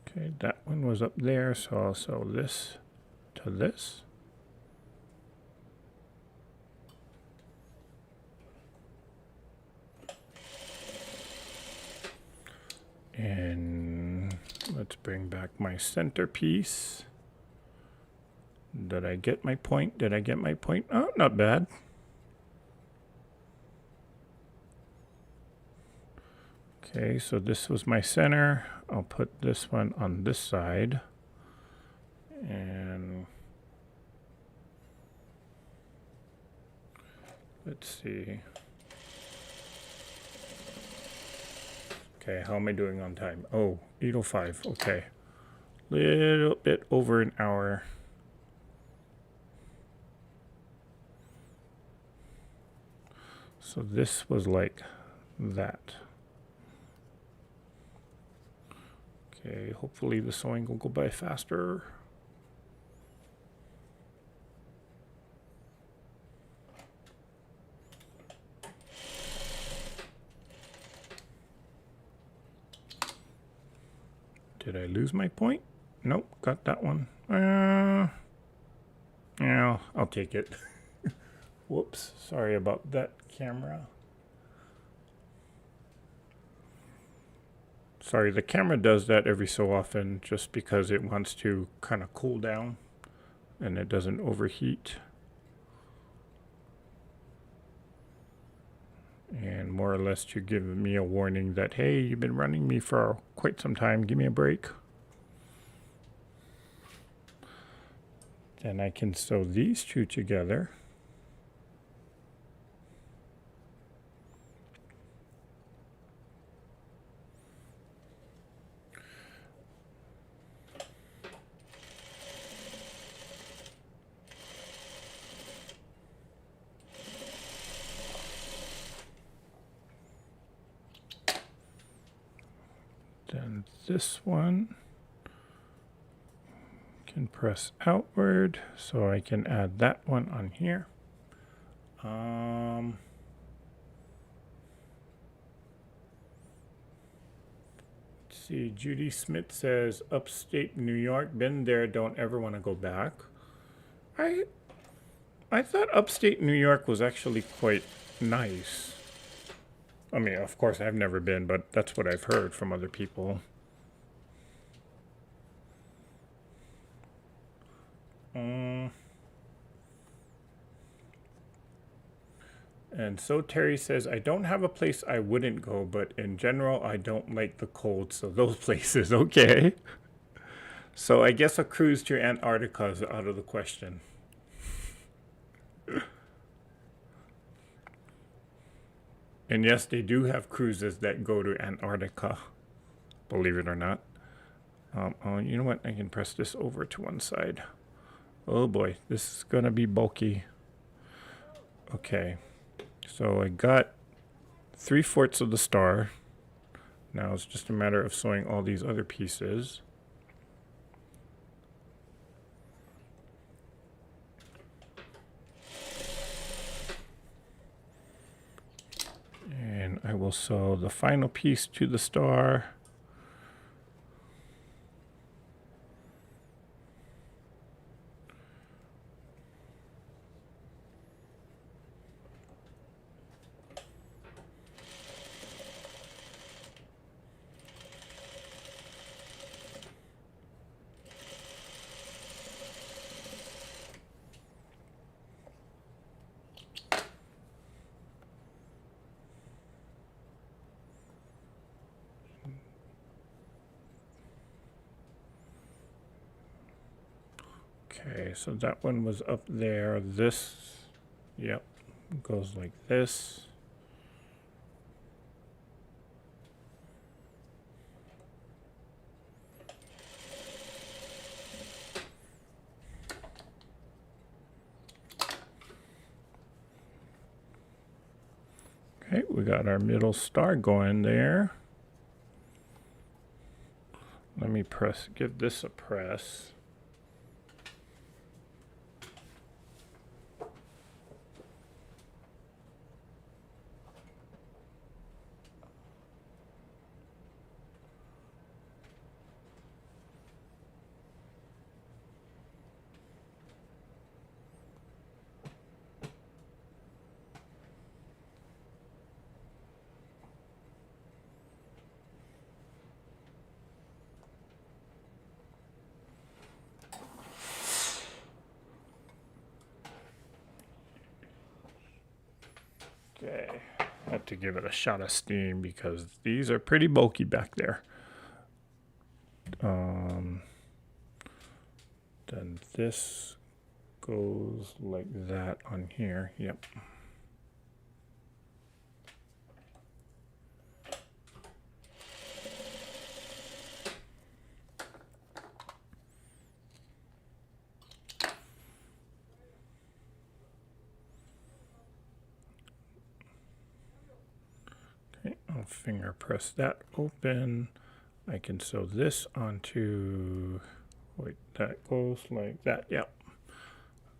Okay, that one was up there, so I'll sew this to this. And let's bring back my centerpiece. Did I get my point? Did I get my point? Oh, not bad. Okay, so this was my center. I'll put this one on this side. And let's see. Okay, how am I doing on time? Oh, 8:05. Okay. Little bit over an hour. So this was like that. Okay, hopefully the sewing will go by faster. Did I lose my point? Nope, got that one. Yeah, I'll take it. Whoops, sorry about that, camera. Sorry, the camera does that every so often just because it wants to kind of cool down and it doesn't overheat. And more or less to give me a warning that, hey, you've been running me for quite some time, give me a break. Then I can sew these two together. Then this one can press outward, so I can add that one on here. Let's see, Judy Smith says, upstate New York, been there, don't ever want to go back. I thought upstate New York was actually quite nice. I mean, of course, I've never been, but that's what I've heard from other people. And so Terry says, I don't have a place I wouldn't go, but in general, I don't like the cold, so those places, okay. So I guess a cruise to Antarctica is out of the question. And yes, they do have cruises that go to Antarctica, believe it or not. Oh, you know what? I can press this over to one side. Oh boy, this is gonna be bulky. Okay, so I got 3/4 of the star. Now it's just a matter of sewing all these other pieces. And I will sew the final piece to the star. Okay, so that one was up there. This, yep, goes like this. Okay, we got our middle star going there. Let me give this a press. Okay, had to give it a shot of steam because these are pretty bulky back there. Then this goes like that on here. Yep. Okay, I'll finger press that open. I can sew this onto, wait, that goes like that, yep.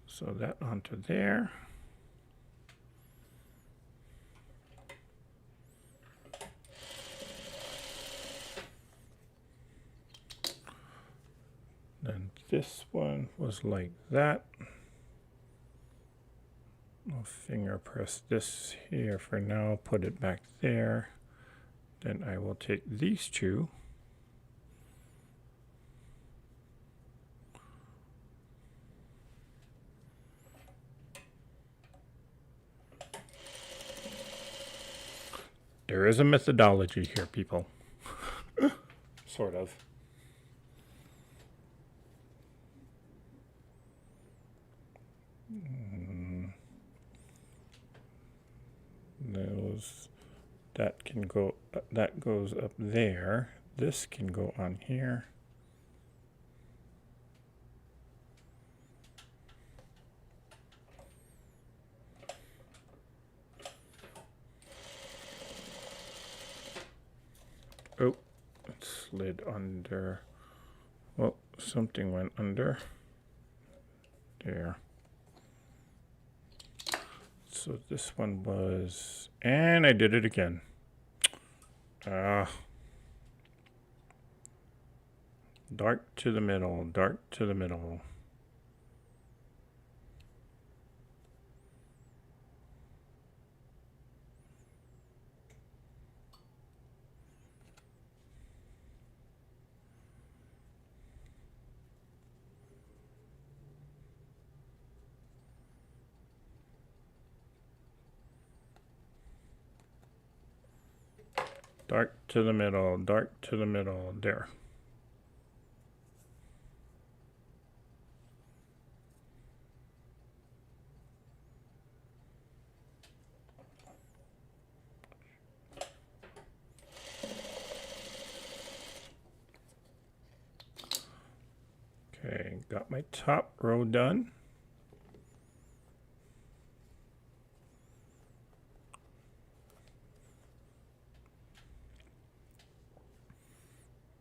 So that onto there. Then this one was like that. I'll finger press this here for now, put it back there. Then I will take these two. There is a methodology here, people. Sort of. That can go, that goes up there. This can go on here. Oh, it slid under. Well, something went under. There. So this one was, and I did it again. Dark to the middle, dark to the middle. Dark to the middle, dark to the middle, there. Okay, got my top row done.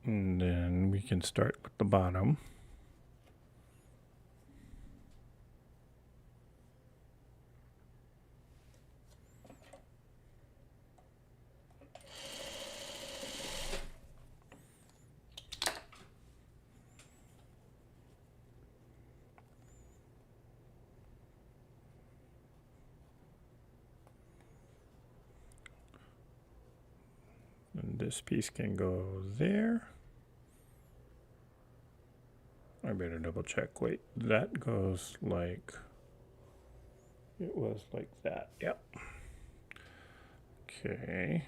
And then we can start with the bottom. And this piece can go there. I better double check. Wait, that goes like, it was like that. Yep. Okay.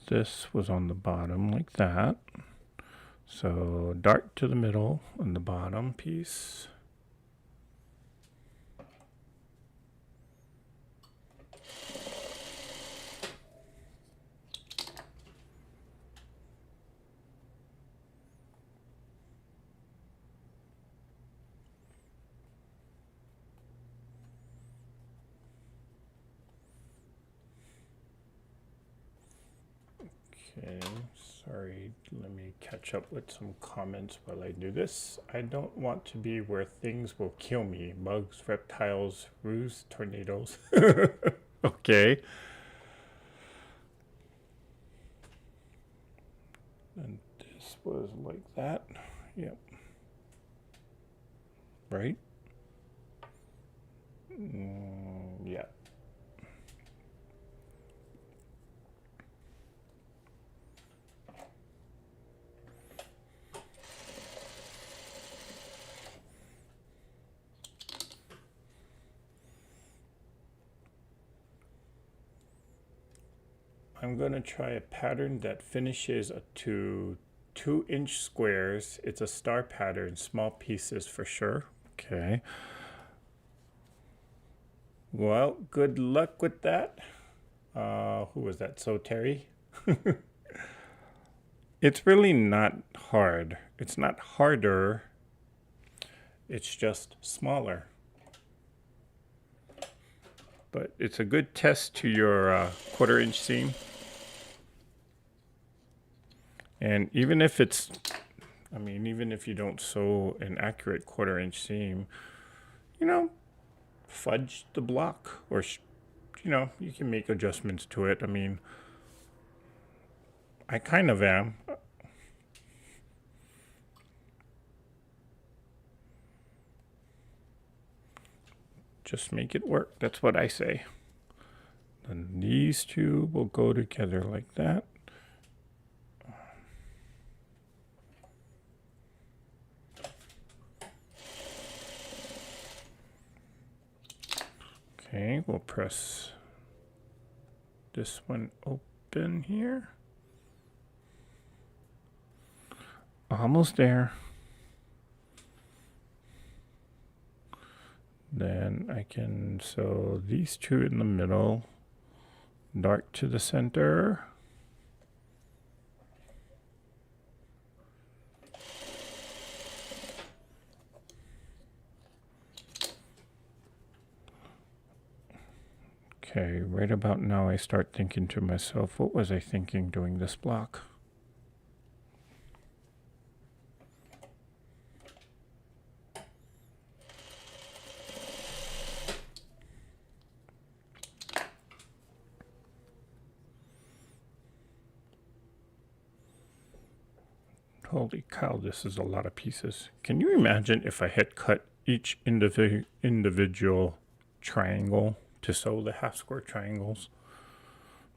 This was on the bottom like that. So dark to the middle on the bottom piece. Okay, sorry, let me catch up with some comments while I do this. I don't want to be where things will kill me. Bugs, reptiles, roos, tornadoes. Okay. And this was like that. Yep. Right? Yeah. I'm going to try a pattern that finishes to 2-inch squares. It's a star pattern, small pieces for sure. Okay. Well, good luck with that. Who was that? So Terry? It's really not hard. It's not harder. It's just smaller. But it's a good test to your 1/4-inch seam. And even if it's, I mean, even if you don't sew an accurate 1/4-inch seam, you know, fudge the block, or, you know, you can make adjustments to it. I mean, I kind of am. just make it work. That's what I say. Then these two will go together like that. Okay, we'll press this one open here. Almost there. Then I can sew these two in the middle, dark to the center. Okay, right about now I start thinking to myself, what was I thinking doing this block? Holy cow, this is a lot of pieces. Can you imagine if I had cut each individual triangle to sew the half square triangles?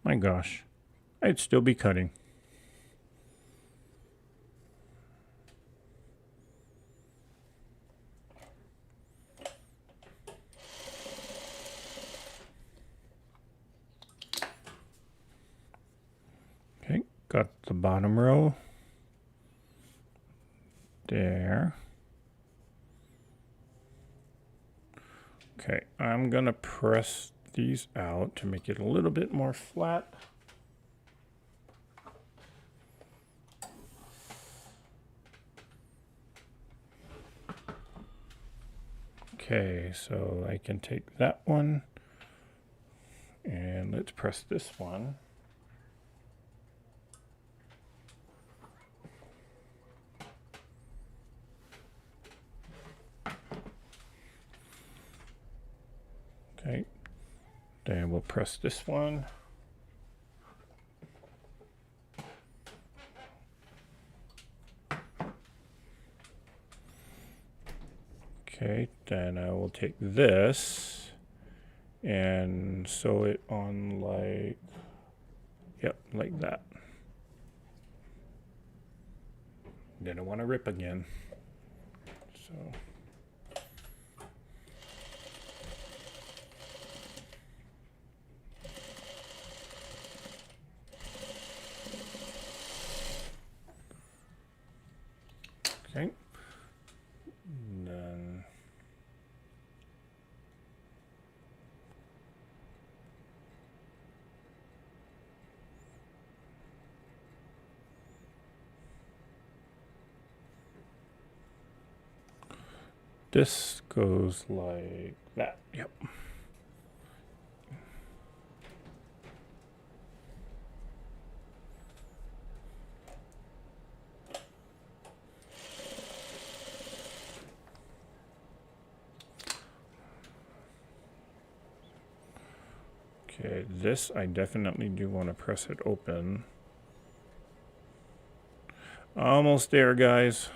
My gosh, I'd still be cutting. Okay, got the bottom row. There. Okay, I'm gonna press these out to make it a little bit more flat. Okay, so I can take that one and let's press this one. Okay, then we'll press this one. Okay, then I will take this and sew it on like, yep, like that. Didn't want to rip again. So. Okay. And then this goes like that. Yep. Okay, this I definitely do want to press it open. Almost there, guys.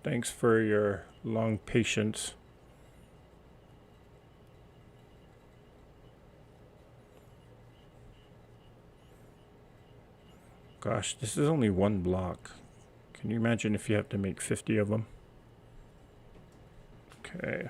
Thanks for your long patience. Gosh, this is only one block. Can you imagine if you have to make 50 of them? Okay.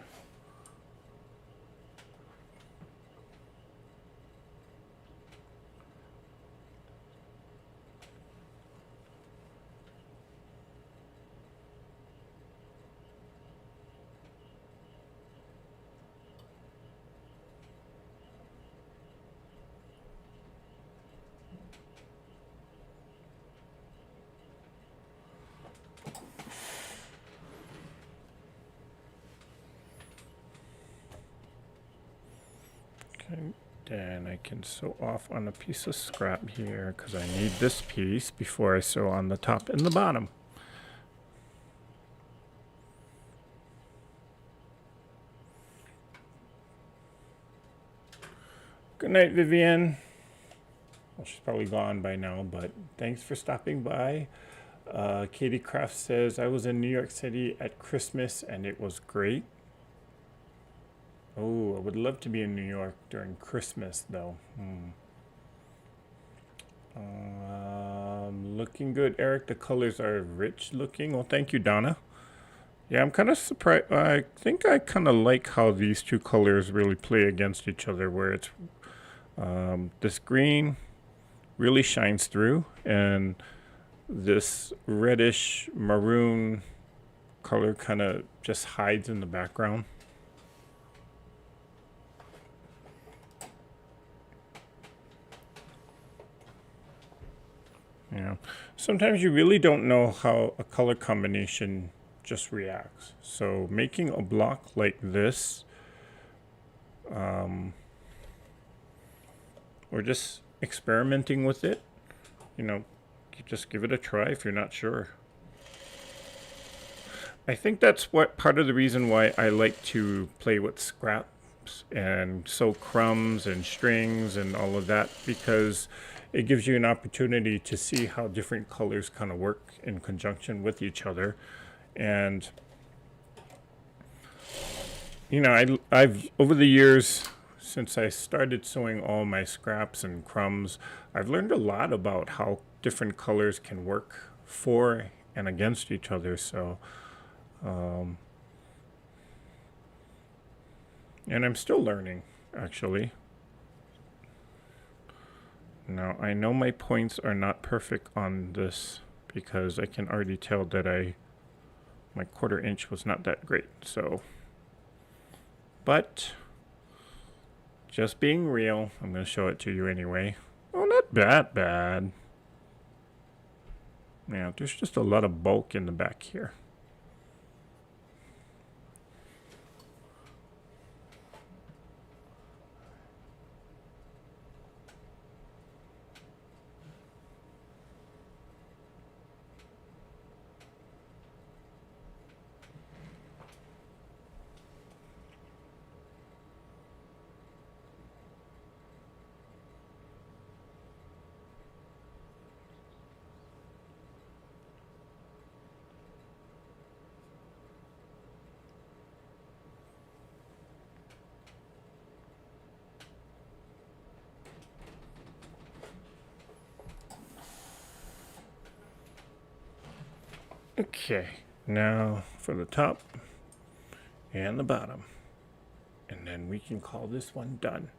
Okay, then I can sew off on a piece of scrap here because I need this piece before I sew on the top and the bottom. Good night, Vivian. Well, she's probably gone by now, but thanks for stopping by. Katie Kraft says, I was in New York City at Christmas and it was great. Oh, I would love to be in New York during Christmas, though. Looking good, Eric. The colors are rich looking. Well, thank you, Donna. Yeah, I'm kind of surprised. I think I kind of like how these two colors really play against each other, where it's this green really shines through, and this reddish maroon color kind of just hides in the background. Yeah. Sometimes you really don't know how a color combination just reacts. So making a block like this, or just experimenting with it, you know, you just give it a try if you're not sure. I think that's what part of the reason why I like to play with scraps and sew crumbs and strings and all of that, because it gives you an opportunity to see how different colors kind of work in conjunction with each other. And you know, I've over the years since I started sewing all my scraps and crumbs, I've learned a lot about how different colors can work for and against each other. So, and I'm still learning, actually. Now, I know my points are not perfect on this because I can already tell that my 1/4 inch was not that great. So, but just being real, I'm going to show it to you anyway. Oh, not that bad. Yeah, there's just a lot of bulk in the back here. Okay, now for the top and the bottom. And then we can call this one done.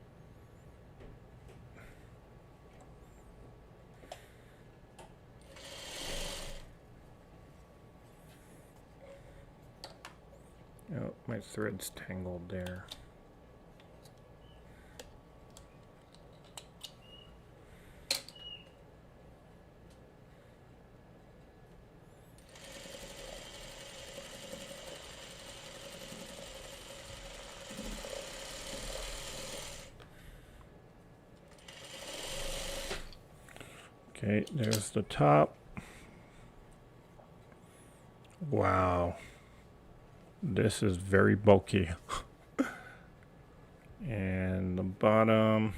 Oh, my thread's tangled there. Okay, there's the top. Wow. This is very bulky. And the bottom.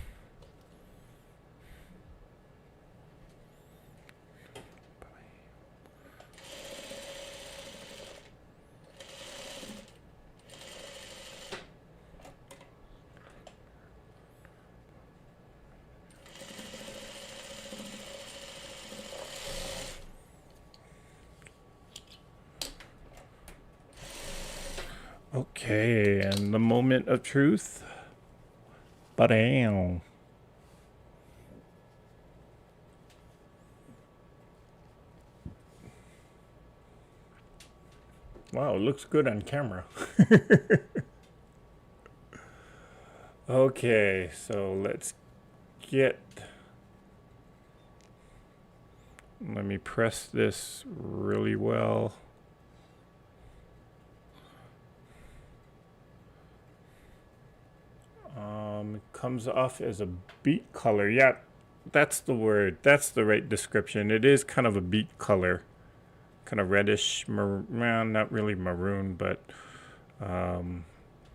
Okay, and the moment of truth. Ba-dam. Wow, it looks good on camera. Okay, so let's get... Let me press this really well. It comes off as a beet color. Yeah, that's the word. That's the right description. It is kind of a beet color. Kind of reddish, not really maroon, but a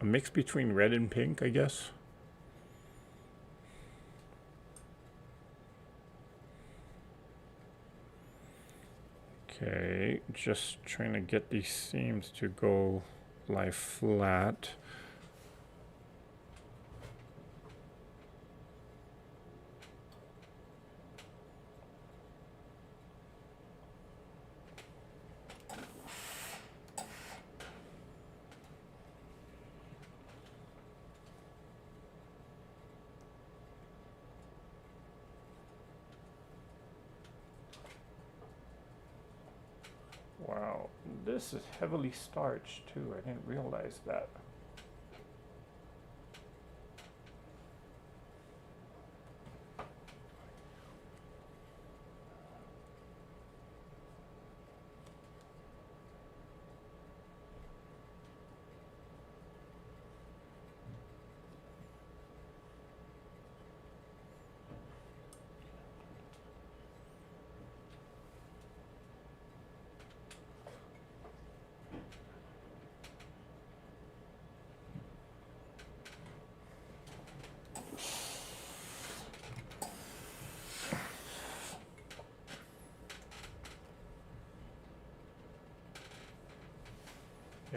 mix between red and pink, I guess. Okay, just trying to get these seams to go lie flat. Wow, this is heavily starched too. I didn't realize that.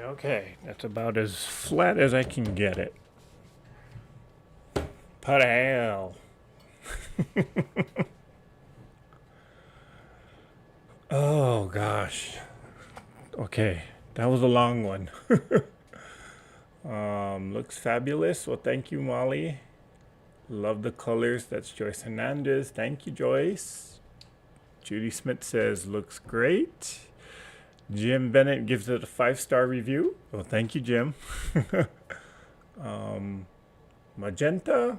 Okay, that's about as flat as I can get it. Put hell. Oh gosh. Okay, that was a long one. Looks fabulous. Well, thank you, Molly. Love the colors. That's Joyce Hernandez. Thank you, Joyce. Judy Smith says looks great. Jim Bennett gives it a 5-star review. Well, thank you, Jim. Magenta?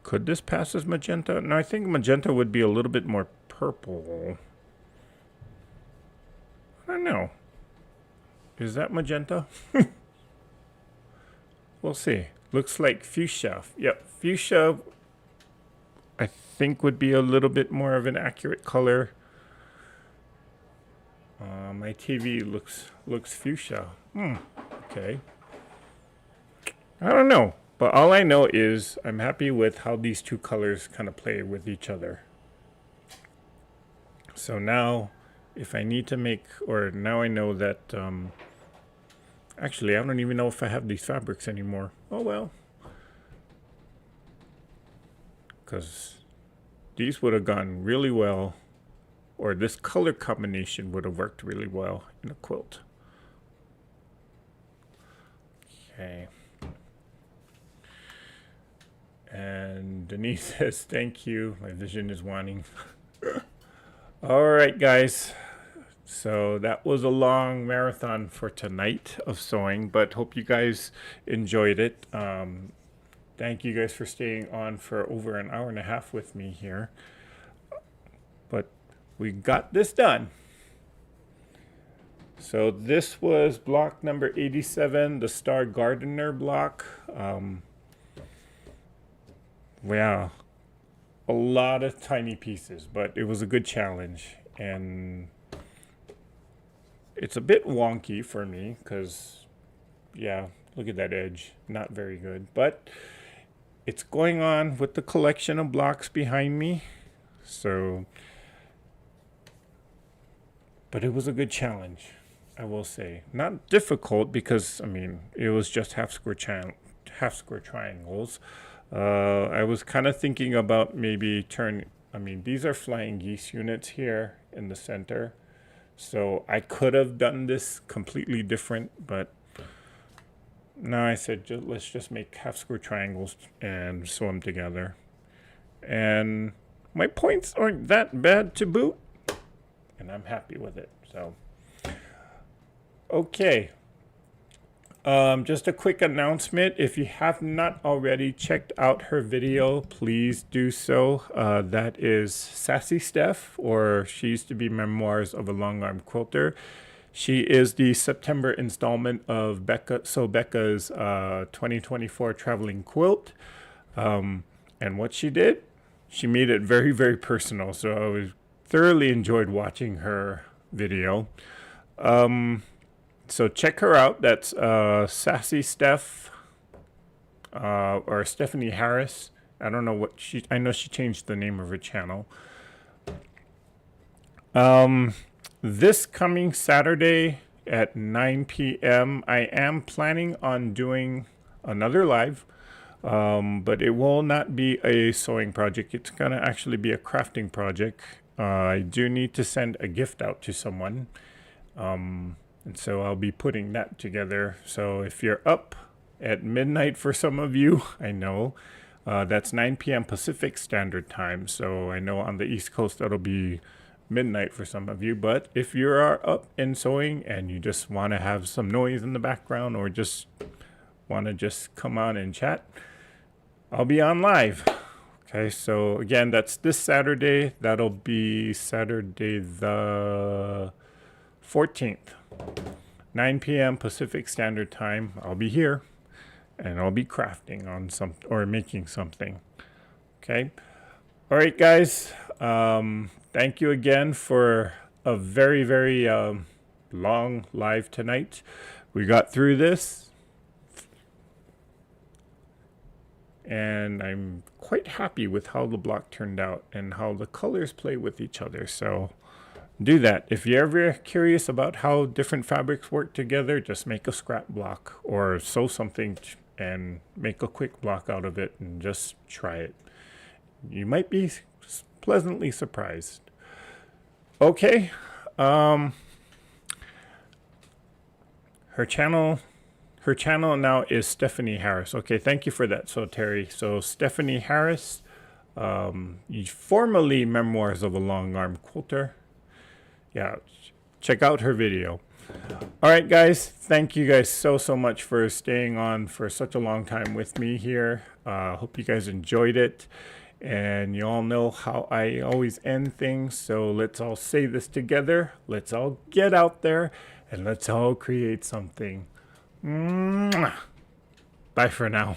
Could this pass as magenta? No, I think magenta would be a little bit more purple. I don't know. Is that magenta? We'll see. Looks like fuchsia. Yep, fuchsia I think would be a little bit more of an accurate color. My TV looks fuchsia. Okay. I don't know. But all I know is I'm happy with how these two colors kind of play with each other. So now, if I need to make, or now I know that, actually I don't even know if I have these fabrics anymore. Oh well. Because these would have gone really well, or this color combination would have worked really well in a quilt. Okay. And Denise says, thank you. My vision is waning. All right, guys. So that was a long marathon for tonight of sewing, but hope you guys enjoyed it. Thank you guys for staying on for over an hour and a half with me here. But we got this done. So this was block number 87, the Star Gardener block. Yeah, a lot of tiny pieces, but it was a good challenge. And it's a bit wonky for me because, yeah, look at that edge. Not very good. But it's going on with the collection of blocks behind me. So, but it was a good challenge, I will say. Not difficult because, I mean, it was just half square triangles. I was kind of thinking about maybe these are flying geese units here in the center. So I could have done this completely different, but no, I said, let's just make half square triangles and sew them together. And my points aren't that bad to boot, and I'm happy with it. So, okay. Just a quick announcement. If you have not already checked out her video, please do so. That is Sassy Steph, or she used to be Memoirs of a Long Arm Quilter. She is the September installment of Becca's 2024 Traveling Quilt. And what she did, she made it very, very personal. So I thoroughly enjoyed watching her video. So check her out. That's Sassy Steph, or Stephanie Harris. I don't know I know she changed the name of her channel. This coming Saturday at 9 p.m. I am planning on doing another live, but it will not be a sewing project. It's going to actually be a crafting project. I do need to send a gift out to someone. And so I'll be putting that together. So if you're up at midnight for some of you, I know, that's 9 p.m. Pacific Standard Time. So I know on the East Coast that'll be midnight for some of you, but if you are up and sewing and you just want to have some noise in the background or just want to just come on and chat, I'll be on live. Okay, so again, that's this Saturday. That'll be Saturday the 14th, 9 p.m. Pacific Standard Time. I'll be here and I'll be crafting on some or making something. Okay. All right, guys. Thank you again for a very, very long live tonight. We got through this, and I'm quite happy with how the block turned out and how the colors play with each other. So do that. If you're ever curious about how different fabrics work together, just make a scrap block or sew something and make a quick block out of it and just try it. You might be pleasantly surprised. Okay. Her channel now is Stephanie Harris. Okay, thank you for that. So Terry, so Stephanie Harris, formerly Memoirs of a Long Arm Quilter. Yeah, check out her video. All right, guys, thank you guys so much for staying on for such a long time with me here. Hope you guys enjoyed it. And you all know how I always end things, so let's all say this together. Let's all get out there and let's all create something. Mwah. Bye for now.